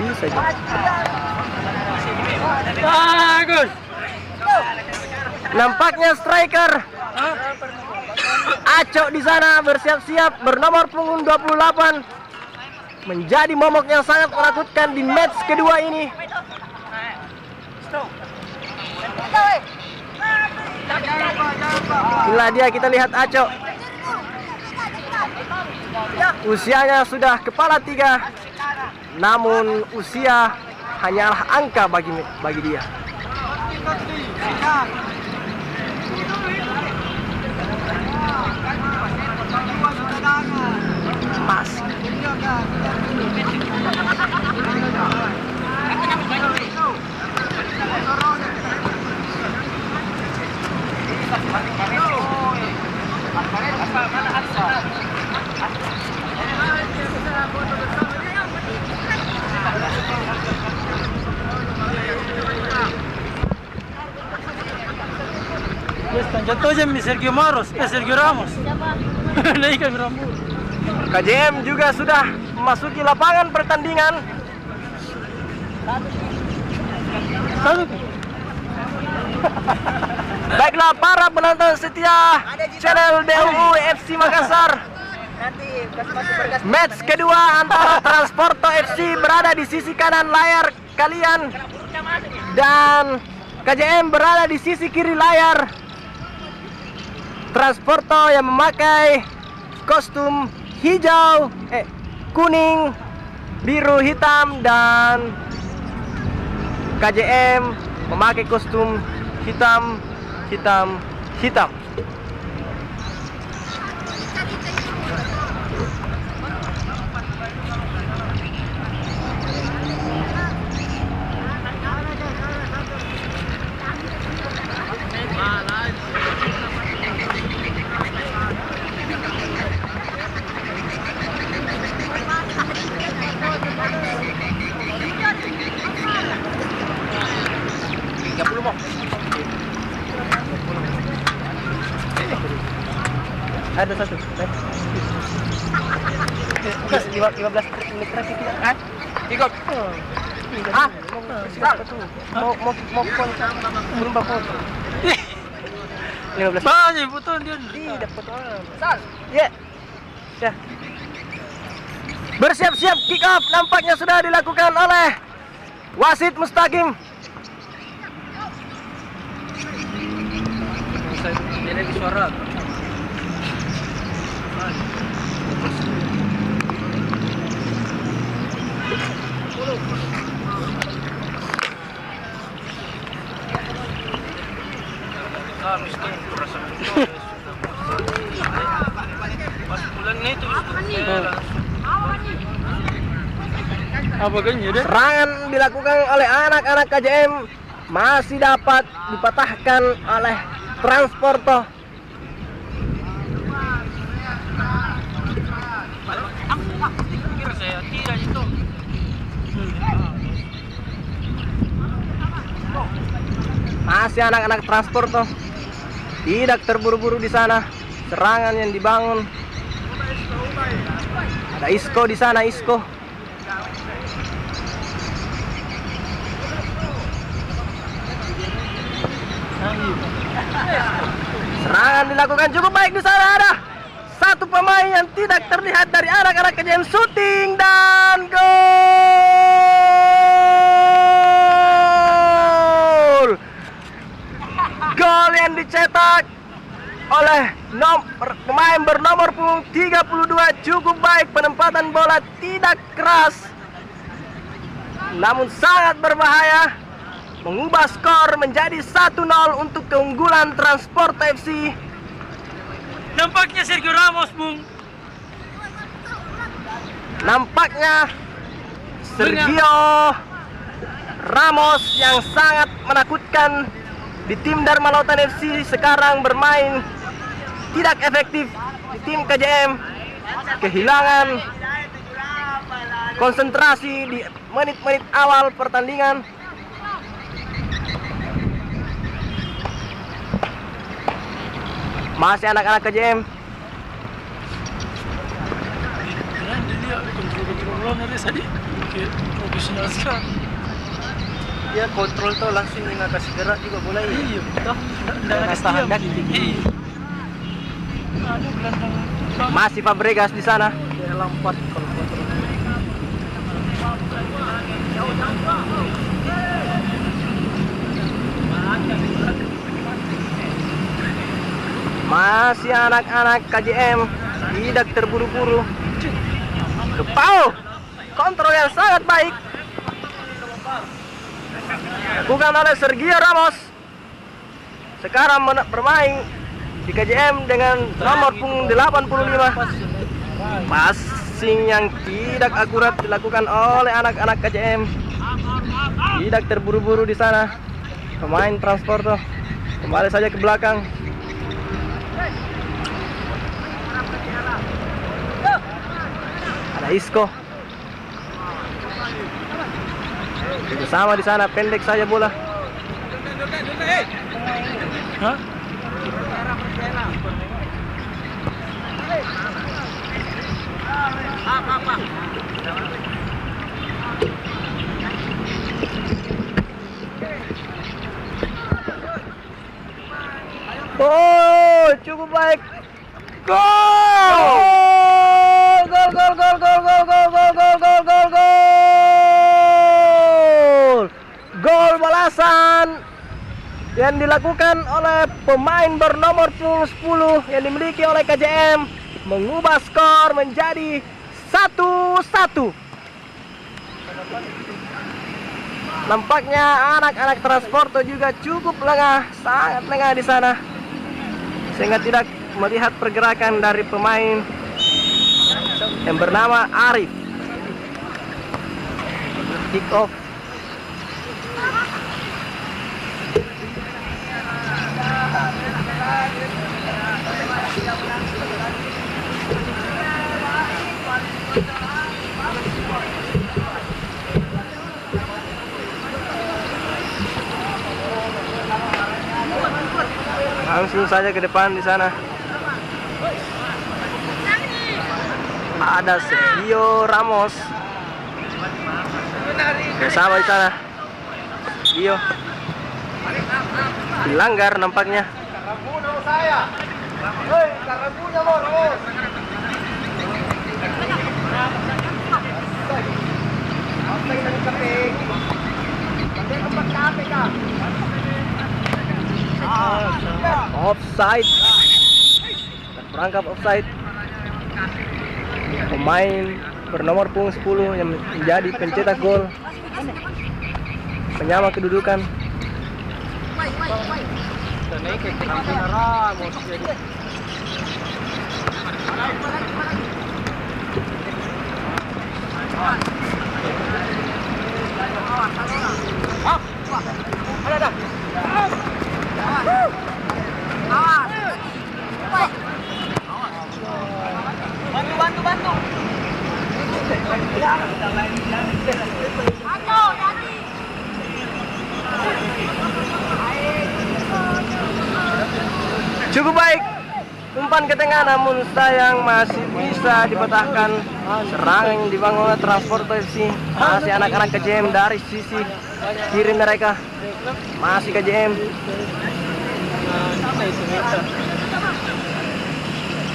[SPEAKER 3] Bisa jadi.
[SPEAKER 1] Bagus.
[SPEAKER 3] Nampaknya striker Acok di sana bersiap-siap bernomor punggung 28 menjadi momok yang sangat menakutkan di match kedua ini. Inilah dia, kita lihat Acok. Usianya sudah kepala 3, namun usia hanyalah angka bagi dia. Pas.
[SPEAKER 1] Jatuh aja Sergio Ramos. Naikkan rambut.
[SPEAKER 3] KJM juga sudah memasuki lapangan pertandingan. Baiklah para penonton setia channel DUU FC Makassar. Match kedua antara Transporto FC berada di sisi kanan layar kalian dan KJM berada di sisi kiri layar. Transporto yang memakai kostum hijau, kuning, biru, hitam, dan KJM memakai kostum hitam. Ada satu. 15 menit lagi tidak?
[SPEAKER 2] Ikut.
[SPEAKER 3] Ah, mau kontak belum bagus. 15.
[SPEAKER 1] Banyak foto dia.
[SPEAKER 3] Tidak potongan. Ya. Ya. Bersiap-siap kick off nampaknya sudah dilakukan oleh wasit Mustaqim.
[SPEAKER 1] Ini suara. Apa ganyan deh?
[SPEAKER 3] Serangan dilakukan oleh anak-anak KJM masih dapat dipatahkan oleh Transporto. Masih anak-anak Transporto tidak terburu-buru di sana. Serangan yang dibangun. Ada Isco di sana, Isco. Serangan dilakukan cukup baik di sana. Ada satu pemain yang tidak terlihat dari anak-anak KJM, shooting dan gol. Gol yang dicetak oleh pemain bernomor punggung 32. Cukup baik, penempatan bola tidak keras namun sangat berbahaya, mengubah skor menjadi 1-0 untuk keunggulan Transport FC.
[SPEAKER 1] Nampaknya Sergio Ramos, Bung.
[SPEAKER 3] Nampaknya Sergio Ramos yang sangat menakutkan di tim Dharma Lautan FC sekarang bermain tidak efektif di tim KJM, kehilangan konsentrasi di menit-menit awal pertandingan. Masih anak-anak KJM.
[SPEAKER 1] Dia kontrol dari tadi. Profesional sekali.
[SPEAKER 3] Dia kontrol tuh langsung nggak kasih gerak juga bola ini.
[SPEAKER 1] Iya, betul. Nggak kasih diam. Iya. Ada gelandang.
[SPEAKER 3] Masih Fabregas di sana.
[SPEAKER 1] Dia lompat kalau kontrol.
[SPEAKER 3] Masih anak-anak KJM tidak terburu-buru. Kepau, kontrol yang sangat baik bukan oleh Sergio Ramos. Sekarang bermain di KJM dengan nomor punggung 85. Passing yang tidak akurat dilakukan oleh anak-anak KJM. Tidak terburu-buru di sana. Pemain Transporto kembali saja ke belakang. Ada Isco. Bersama di sana, pendek saja bola.
[SPEAKER 1] Hah?
[SPEAKER 3] Oh, cukup baik. Gol! Gol, gol, gol, gol, gol, gol, gol, gol, gol, gol, gol. Gol balasan yang dilakukan oleh pemain bernomor punggung 10 yang dimiliki oleh KJM, mengubah skor menjadi 1-1. Nampaknya anak-anak Transporto juga cukup lengah, sangat lengah di sana, sehingga tidak melihat pergerakan dari pemain yang bernama Arif. Kick off. Langsung saja ke depan di sana. Ada Sergio Ramos bersama di sana. Sergio dilanggar nampaknya. Offside. Perangkap offside. Pemain bernomor punggung 10 yang menjadi pencetak gol penyama kedudukan. Cukup baik, umpan ke tengah namun sayang masih bisa dipatahkan. Serangan yang dibangun oleh Transportasi, masih anak-anak KJM dari sisi kiri mereka. Masih KJM.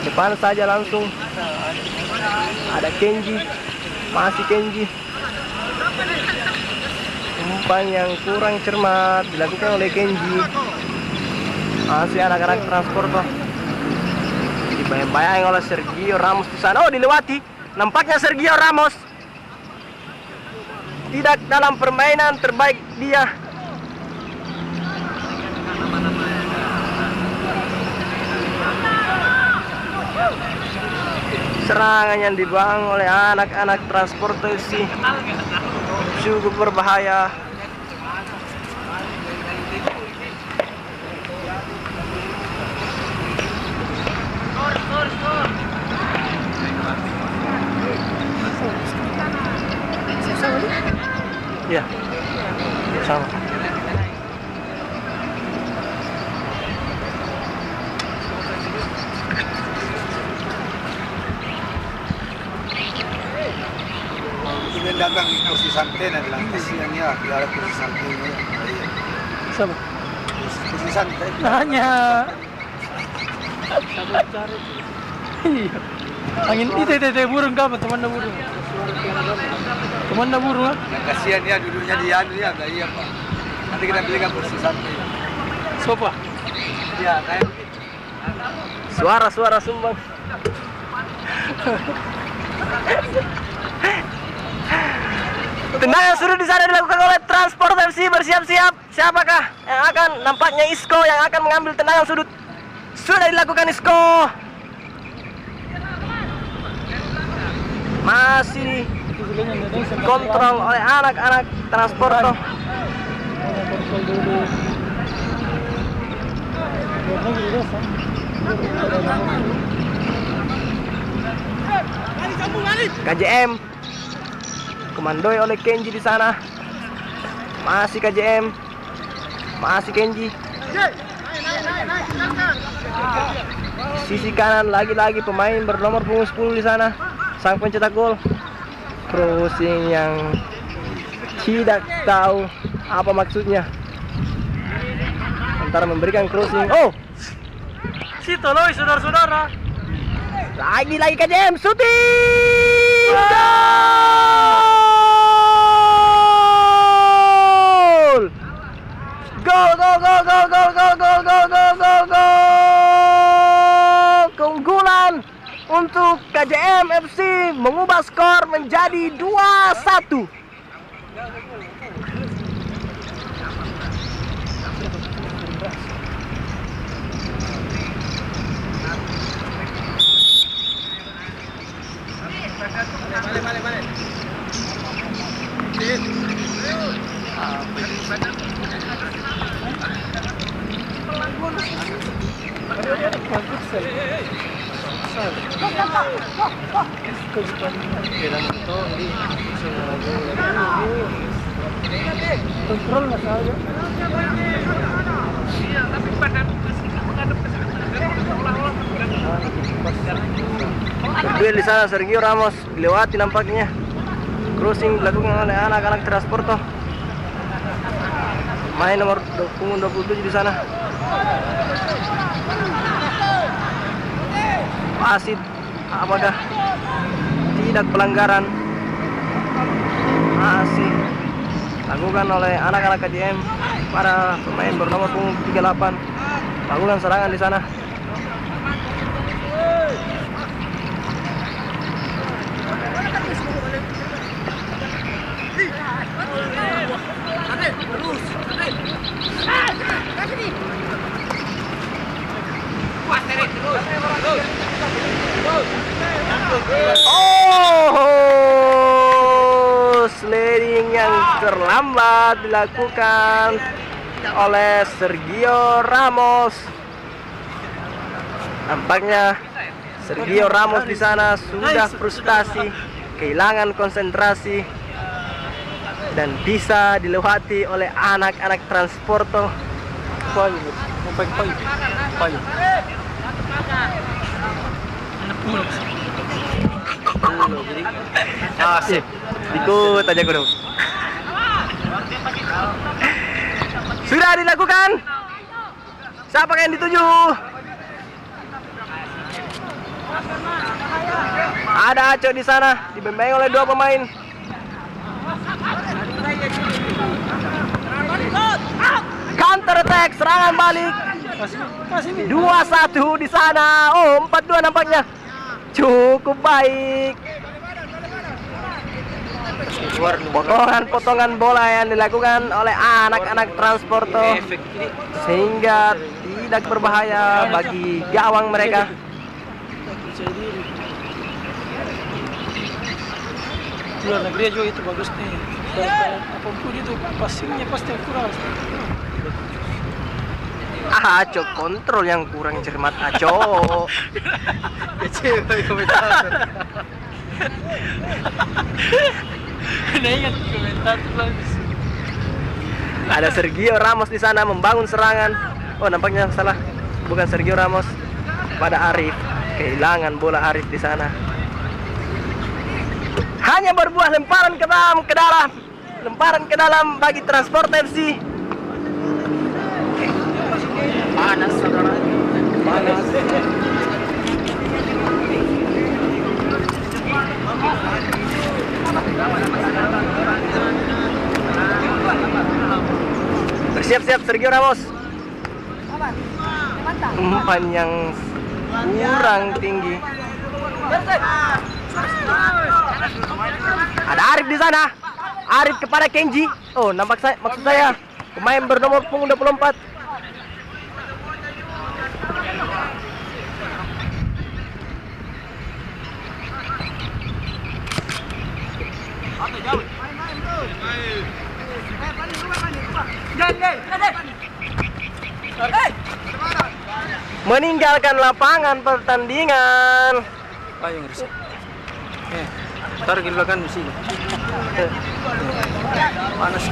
[SPEAKER 3] Depan saja langsung. Ada Kenji, masih Kenji. Umpan yang kurang cermat dilakukan oleh Kenji. Masih anak-anak Transporto. Dibayang-bayang oleh Sergio Ramos di sana. Oh, dilewati. Nampaknya Sergio Ramos tidak dalam permainan terbaik dia. Serangan yang dibangun oleh anak-anak Transportasi cukup berbahaya. Ya, sama.
[SPEAKER 4] Ini datang di kursi santai dan bilang kasihannya ada kursi santainya.
[SPEAKER 1] Sama.
[SPEAKER 4] Kursi santai.
[SPEAKER 1] Hanya. Iya. Angin itu burung kamu teman burung. Teman burung lah.
[SPEAKER 4] Yang kasihan ya duduknya di anu ya, enggak iya Pak. Nanti kita belikan kursi santai.
[SPEAKER 1] Sofa.
[SPEAKER 4] Ya, kayak begitu.
[SPEAKER 3] Suara-suara sumbang. Tendangan sudah di sana dilakukan oleh Transport FC, bersiap-siap. Siapakah yang akan, nampaknya Isco yang akan mengambil tendangan sudut. Sudah dilakukan Isco. Masih kontrol oleh anak-anak Transporto. KJM komandoi oleh Kenji di sana. Masih KJM, masih Kenji. Sisi kanan lagi-lagi pemain bernomor punggung 10 di sana. Sang pencetak gol. Crossing yang tidak tahu apa maksudnya. Antara memberikan crossing. Oh,
[SPEAKER 1] Si toloi saudara-saudara.
[SPEAKER 3] lagi KJM shooting. Gol! Gol! Keunggulan untuk KJM FC mengubah skor menjadi 2-1.
[SPEAKER 1] Kontrol lah saja.
[SPEAKER 2] Iya, tapi badan menghadap ke sana. Seolah-olah
[SPEAKER 3] Duel di sana, Sergio Ramos dilewati nampaknya. Crossing dilakukan oleh anak-anak Transporto. Main nomor 27 di sana. Wasit, apakah tidak pelanggaran? Masih lakukan oleh anak-anak KJM. Para pemain bernomor punggung 38 lakukan serangan di sana. Oh, sliding yang terlambat dilakukan oleh Sergio Ramos. Nampaknya Sergio Ramos di sana sudah frustasi, kehilangan konsentrasi, dan bisa dilewati oleh anak-anak Transporto. Asik, ikut aja gue dong. Sudah dilakukan. Siapa yang dituju? Ada Aco di sana, dibimbing oleh dua pemain. Counter attack, serangan balik. 2-1 di sana. Oh, 4-2 nampaknya. Cukup baik. Potongan bola yang dilakukan oleh anak-anak Transporto sehingga tidak berbahaya bagi gawang mereka.
[SPEAKER 1] Luar negeri juga itu bagus nih. Apapun itu passingnya pasti kurang.
[SPEAKER 3] Aco, kontrol yang kurang cermat Aco.
[SPEAKER 1] Kecil komentar. Ingat komentar bagus.
[SPEAKER 3] Ada Sergio Ramos di sana membangun serangan. Oh, nampaknya salah. Bukan Sergio Ramos. Pada Arif. Kehilangan bola Arif di sana. Hanya berbuah lemparan ke dalam. Lemparan ke dalam bagi Transport FC. Panas, saudara. Panas. Bersiap-siap Sergio Ramos. Umpan yang kurang tinggi. Ada Arif di sana. Arif kepada Kenji. Oh, maksud saya pemain bernomor punggung 24. Meninggalkan lapangan pertandingan.
[SPEAKER 1] Ayo ngurus. Ntar kita kan di sini. Panas.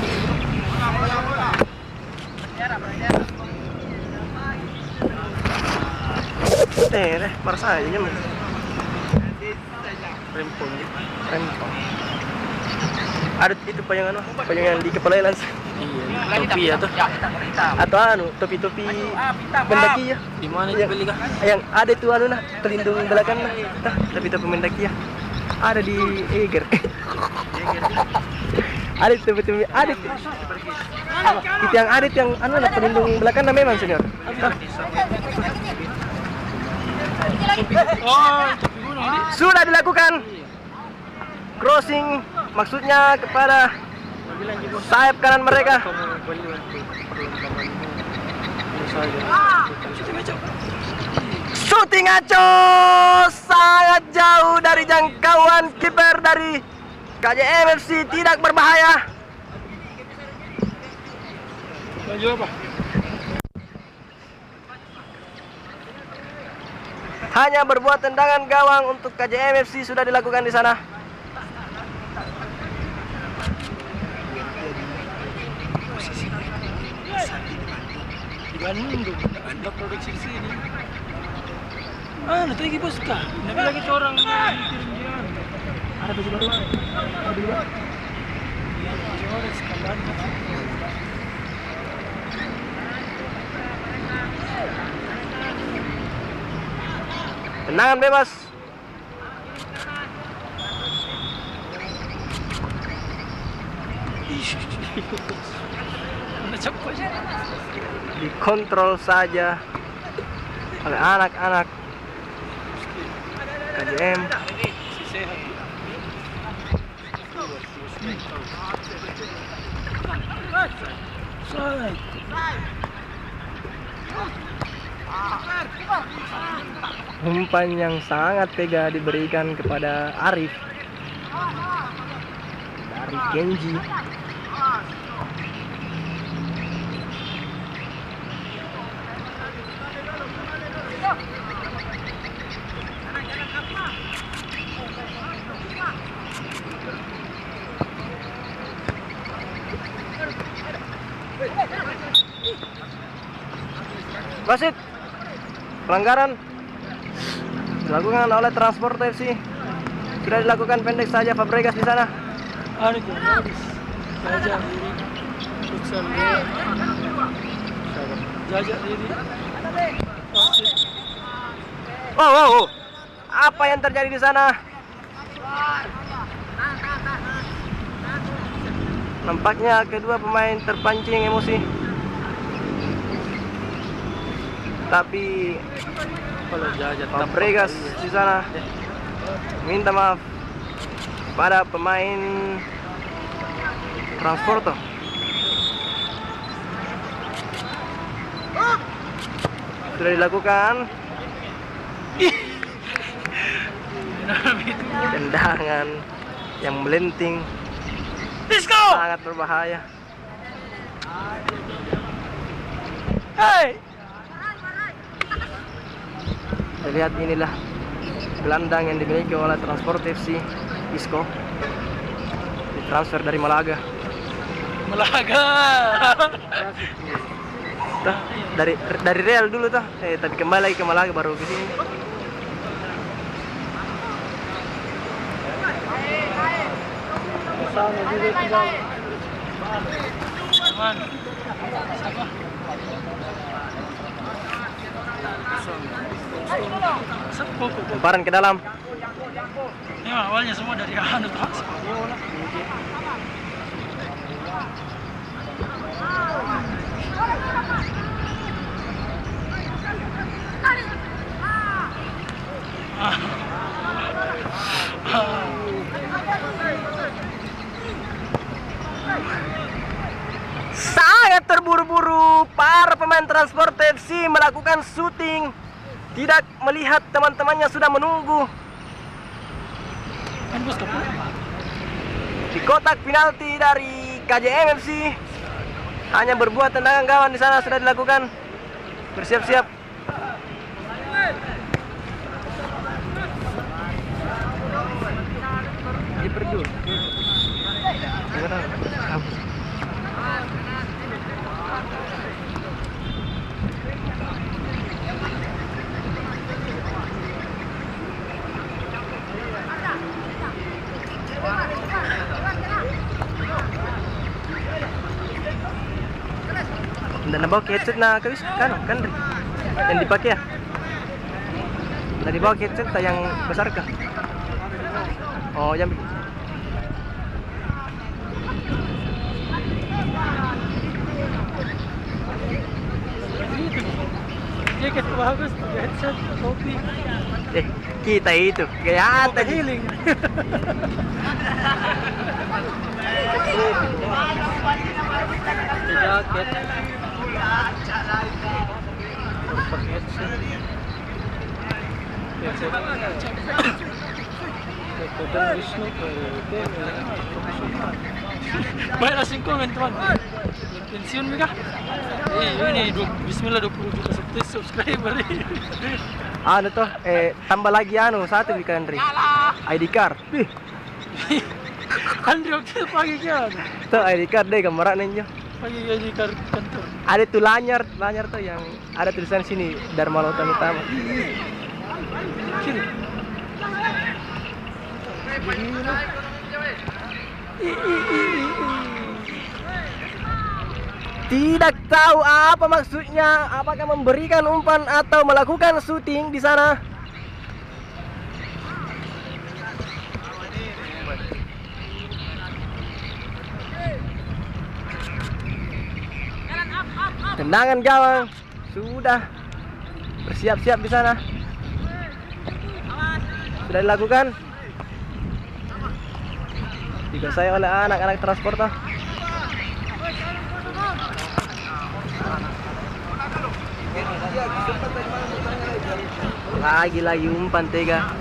[SPEAKER 3] Marah saya nyaman.
[SPEAKER 1] Rempong.
[SPEAKER 3] Ada itu pajangan di kepala Lans.
[SPEAKER 1] Iya, topi ya tuh.
[SPEAKER 3] Atau topi-topi mendaki ya.
[SPEAKER 1] Di mana dibeli kah?
[SPEAKER 3] Yang ada itu pelindung belakang topi-topi mendaki ya. Ada di Eger. Ada topi-topi ada. Itu yang ada yang pelindung belakang memang senior.
[SPEAKER 1] Oh,
[SPEAKER 3] sudah dilakukan. Crossing maksudnya kepada sayap kanan mereka. Shooting Aco sangat jauh dari jangkauan kiper dari KJM FC, tidak berbahaya. Hanya berbuat tendangan gawang untuk KJM FC sudah dilakukan di sana.
[SPEAKER 1] Bandung, udah produksi di sini. Ano, ito yung bos ka. Nabilagi ito orang ada baju baru. Ada dua. Jores kaban.
[SPEAKER 3] Tendangan bebas.
[SPEAKER 1] Cepat aja.
[SPEAKER 3] Dikontrol saja oleh anak-anak KJM. Umpan yang sangat tega diberikan kepada Arif dari Kenji. Wasit, pelanggaran dilakukan oleh Transport FC. Sudah dilakukan pendek saja Fabregas di sana.
[SPEAKER 1] Ada Jordis. Jajah diri. Futsal dia. Jajah diri.
[SPEAKER 3] Wow. Apa yang terjadi di sana? Nampaknya kedua pemain terpancing emosi. Tapi
[SPEAKER 1] Kalau Jajah
[SPEAKER 3] Fabregas di sana minta maaf pada pemain Transporto. Sudah dilakukan tendangan yang melenting, sangat berbahaya.
[SPEAKER 1] Hey!
[SPEAKER 3] Lihat inilah gelandang yang dimiliki oleh Transport FC, Isco, ditransfer dari Malaga. Tuh, dari Real dulu tuh, tapi kembali lagi ke Malaga baru ke sini.
[SPEAKER 1] Sama juga tinggal. Aman. Siapa?
[SPEAKER 3] Lemparan ke dalam.
[SPEAKER 1] Ini awalnya semua dari anu sepak bola.
[SPEAKER 3] Sangat terburu-buru para pemain Transport FC melakukan syuting, tidak melihat teman-temannya sudah menunggu
[SPEAKER 1] Kan bos kapal.
[SPEAKER 3] di kotak penalti dari KJM FC. Hanya berbuat tendangan gawang di sana sudah dilakukan. Bersiap-siap. Diperdu. Dan nabawa headset na kawis kan yang dipakai ya. Tadi bawa headset yang besar kah? Oh, yang
[SPEAKER 1] Jaket bagus, headset, topi.
[SPEAKER 3] kita itu gaya tadi.
[SPEAKER 1] Healing. Jaket. Pakai headset. Baik langsung komen teman. Pensiun mereka. Ini bismillah 20 juta subscriber.
[SPEAKER 3] Ano to? Tambah lagi satu di Andri. ID card.
[SPEAKER 1] Andri waktu itu pagi kan.
[SPEAKER 3] Tuh ID card deh gambaran ninyo.
[SPEAKER 1] Pagi ID card kantor.
[SPEAKER 3] Ada tuh lanyar tuh yang ada tulisan sini Dharma Lautan Utama.
[SPEAKER 1] Kiri.
[SPEAKER 3] Tidak tahu apa maksudnya, apakah memberikan umpan atau melakukan syuting di sana. Tendangan gawang sudah bersiap-siap di sana. Sudah dilakukan. Dikuasai oleh anak-anak transporter. Lagi-lagi umpan tega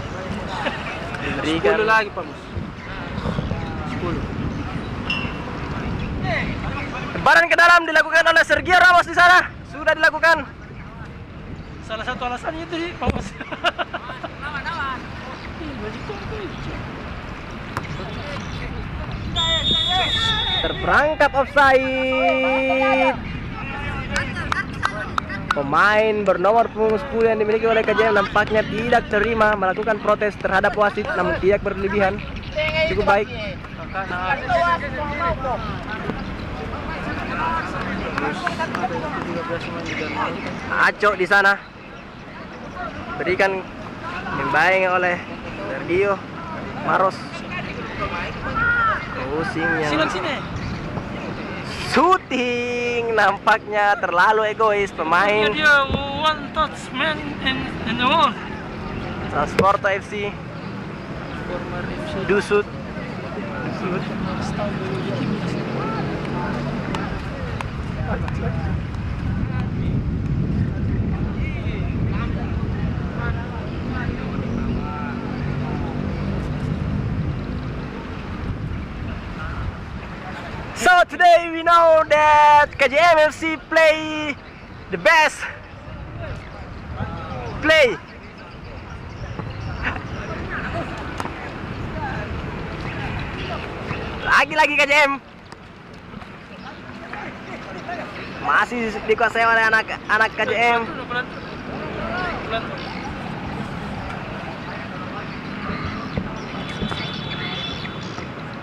[SPEAKER 3] diberikan.
[SPEAKER 1] 10 lagi Pak Mus. 10.
[SPEAKER 3] Tebaran ke dalam dilakukan oleh Sergio Ramos di sana. Sudah dilakukan.
[SPEAKER 1] Salah satu alasannya itu sih Pak Mus.
[SPEAKER 3] Terperangkap offside. Pemain bernomor punggung 10 yang dimiliki oleh KJM nampaknya tidak terima, melakukan protes terhadap wasit, namun tidak berlebihan. Cukup baik. Aco di sana berikan membayang oleh Sergio Maros.
[SPEAKER 1] Sini.
[SPEAKER 3] Shooting nampaknya terlalu egois pemain
[SPEAKER 1] Dia one touch man in the wall.
[SPEAKER 3] Transporter FC Dusut. So today we know that KJM FC play the best play. Lagi-lagi KJM masih dikuasai oleh anak KJM.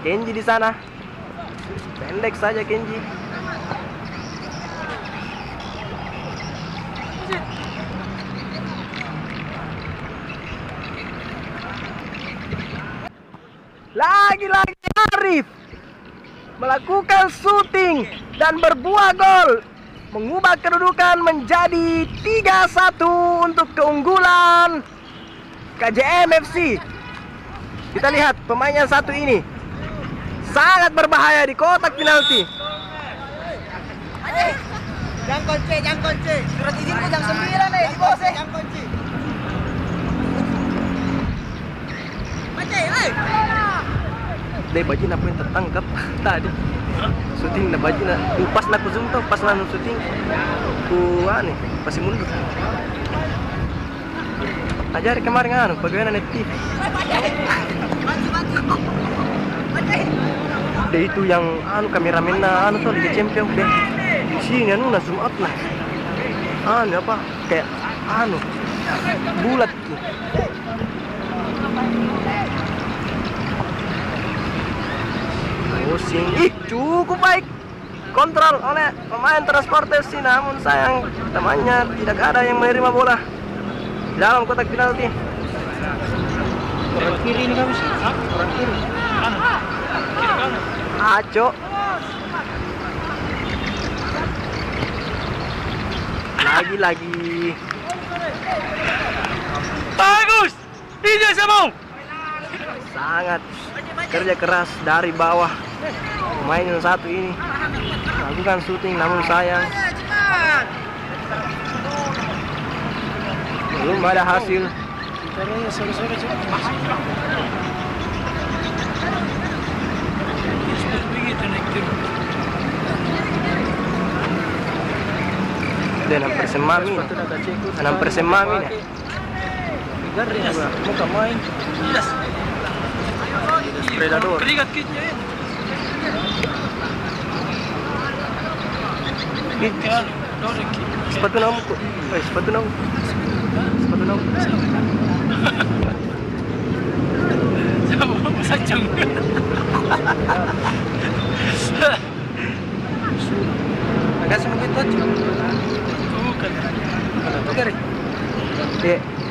[SPEAKER 3] Kenji di sana. Pendek saja Kenji. Lagi-lagi Arif melakukan syuting dan berbuah gol, mengubah kedudukan menjadi 3-1 untuk keunggulan KJM FC. Kita lihat pemain yang satu ini sangat berbahaya di kotak penalti.
[SPEAKER 4] Jangan kunci. Surat izinku jam 9 nih, di bawah jangan kunci.
[SPEAKER 3] Deh baju nak yang tertangkap tadi. Syuting na baju na. Pas nak zoom tuh, pas nak syuting. Ku ane, pasti mundur. Ajar kemarin anu, pegawai net TV. Deh itu yang anu kameramen na anu tuh Liga Champion deh. Di sini anu na zoom out lah. Anu apa? Kayak anu bulat tuh. Pusing. Cukup baik kontrol oleh pemain transportasi, namun sayang temannya tidak ada yang menerima bola dalam kotak penalti.
[SPEAKER 1] Orang kiri ini kamu sih? Orang kiri. Kiri kanan.
[SPEAKER 3] Aco. Lagi-lagi.
[SPEAKER 1] Bagus. Ini saya mau.
[SPEAKER 3] Sangat kerja keras dari bawah pemain yang satu ini lakukan syuting, namun sayang belum ada hasil. Dan hampir semami nih.
[SPEAKER 1] Muka main. Yes.
[SPEAKER 3] Predador.
[SPEAKER 1] Keringat kitnya ya.
[SPEAKER 3] Sepatu nom. Sepatu nom.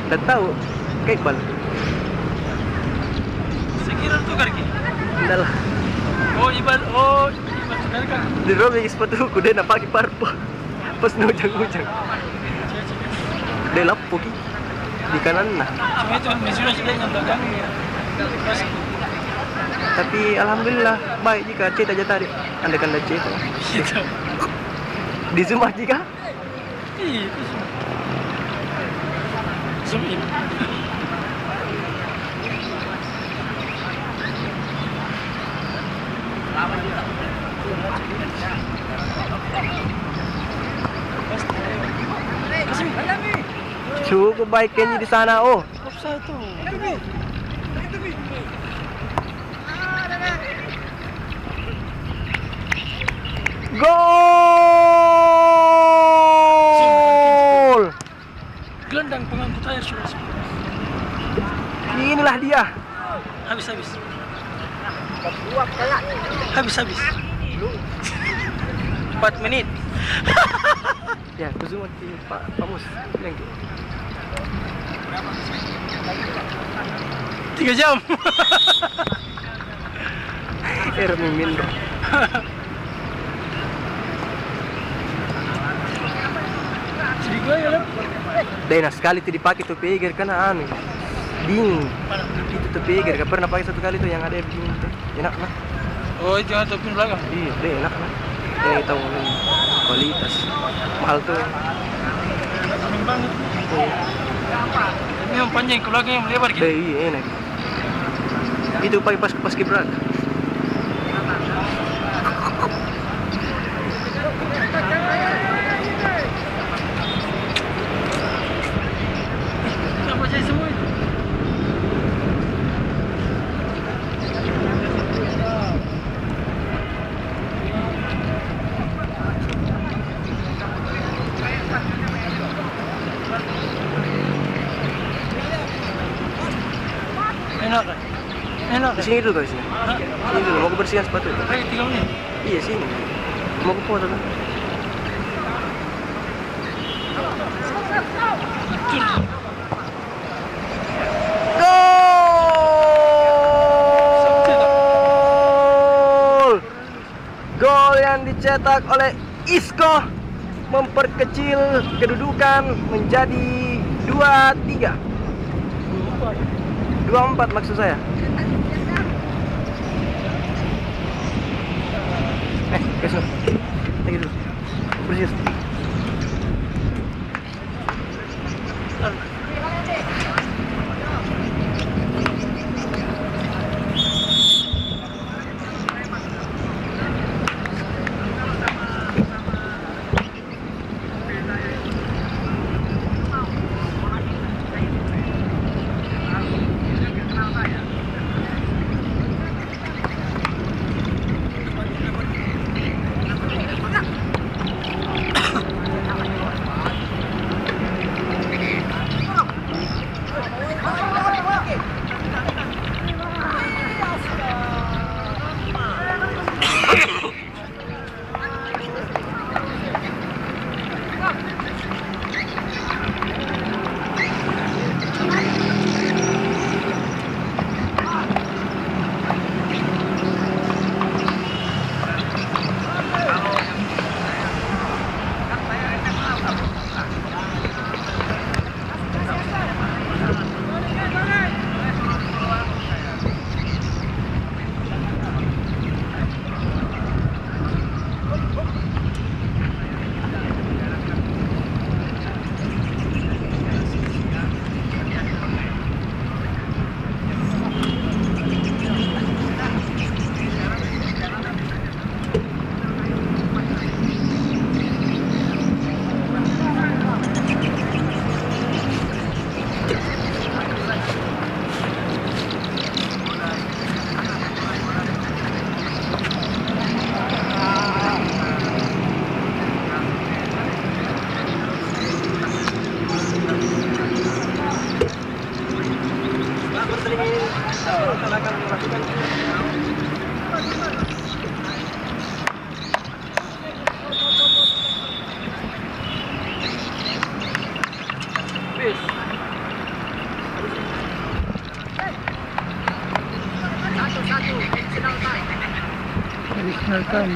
[SPEAKER 3] Tidak tahu. Kayak Iqbal.
[SPEAKER 1] Sekira tukar ki.
[SPEAKER 3] Tidak lah.
[SPEAKER 1] Oh Iqbal tukar kan.
[SPEAKER 3] Di robek sepatuku dia nak pakai parpo. Pas nujang-nujang. Dia lapo ki. Di kanan nah.
[SPEAKER 1] Cuma itu mesin sudah yang belakang ya.
[SPEAKER 3] Tapi alhamdulillah baik jika cet aja tadi. Andakan dah cet.
[SPEAKER 1] Gitu.
[SPEAKER 3] Di zoom aja kah?
[SPEAKER 1] Iya. Zoom in.
[SPEAKER 3] Cukup baik Kenji di sana. Oh,
[SPEAKER 1] Offside tuh.
[SPEAKER 3] gol!
[SPEAKER 1] Gelandang pengangkut air sudah.
[SPEAKER 3] Inilah dia.
[SPEAKER 1] Habis. Habis. 4 menit.
[SPEAKER 3] Ya, kuzuma di Pak Mus. Bilang gitu.
[SPEAKER 1] 3 jam.
[SPEAKER 3] Mimin.
[SPEAKER 1] Jadi gue ya lah.
[SPEAKER 3] Dena sekali itu dipakai tuh peger karena anu dingin. Itu tuh peger, gak pernah pakai satu kali tuh yang ada yang dingin tuh. Enak lah.
[SPEAKER 1] Oh, jangan topin belakang.
[SPEAKER 3] Iya, deh enak lah. Ini tahu kualitas. Mahal tuh.
[SPEAKER 1] Amin banget.
[SPEAKER 3] Iya.
[SPEAKER 1] Ini yang panjang ke belakang yang lebar gitu.
[SPEAKER 3] Deh, iya enak. Itu pakai pas kibrat.
[SPEAKER 1] Kenapa jadi semua itu? Enak
[SPEAKER 3] Di sini dulu guys. Sini dulu mau kebersihan sepatu.
[SPEAKER 1] Lagi 3 menit.
[SPEAKER 3] Iya sini. Mau ke foto tuh. Gol! Gol yang dicetak oleh Isco memperkecil kedudukan menjadi 2-3. 2-4 maksud saya. Guys, lagi dulu. Bersih.
[SPEAKER 1] Naikkan.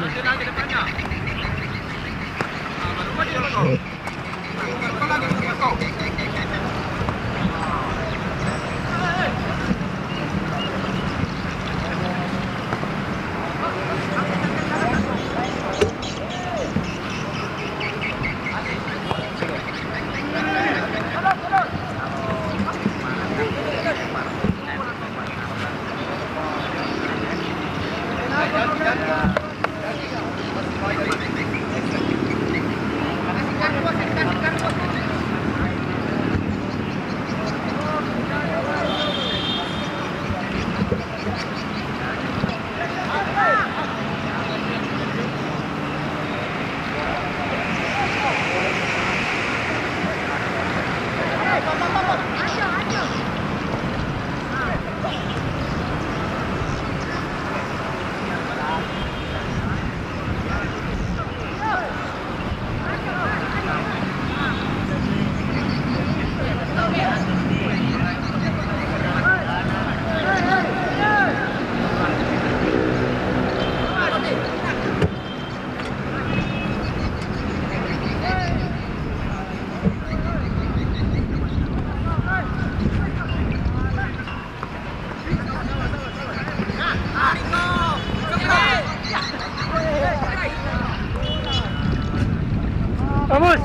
[SPEAKER 1] Vamos,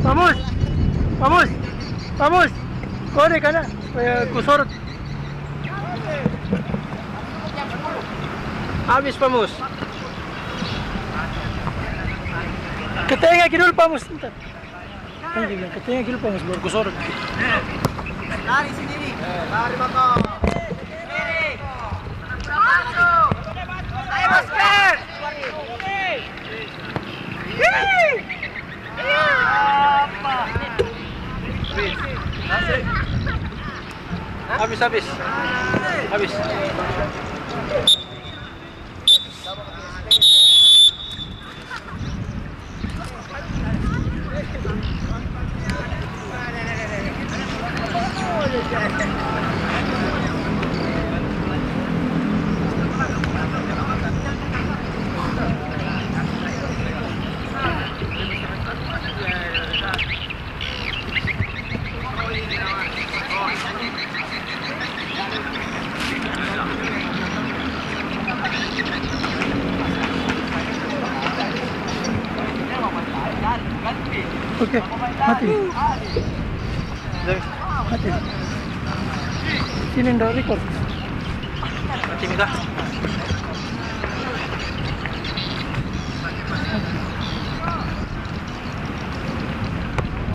[SPEAKER 1] vamos, vamos, vamos. Corre kana, kusor.
[SPEAKER 3] Habis Pamus.
[SPEAKER 1] Katanya kidul Pamus. Katanya kidul Pamus baru kusor.
[SPEAKER 4] Lari sendiri. Lari motor. Ayo basket.
[SPEAKER 3] Habis. Habis.
[SPEAKER 1] Oke, mati. Mati. Sini ndak record.
[SPEAKER 3] Mati minta.
[SPEAKER 1] Mati.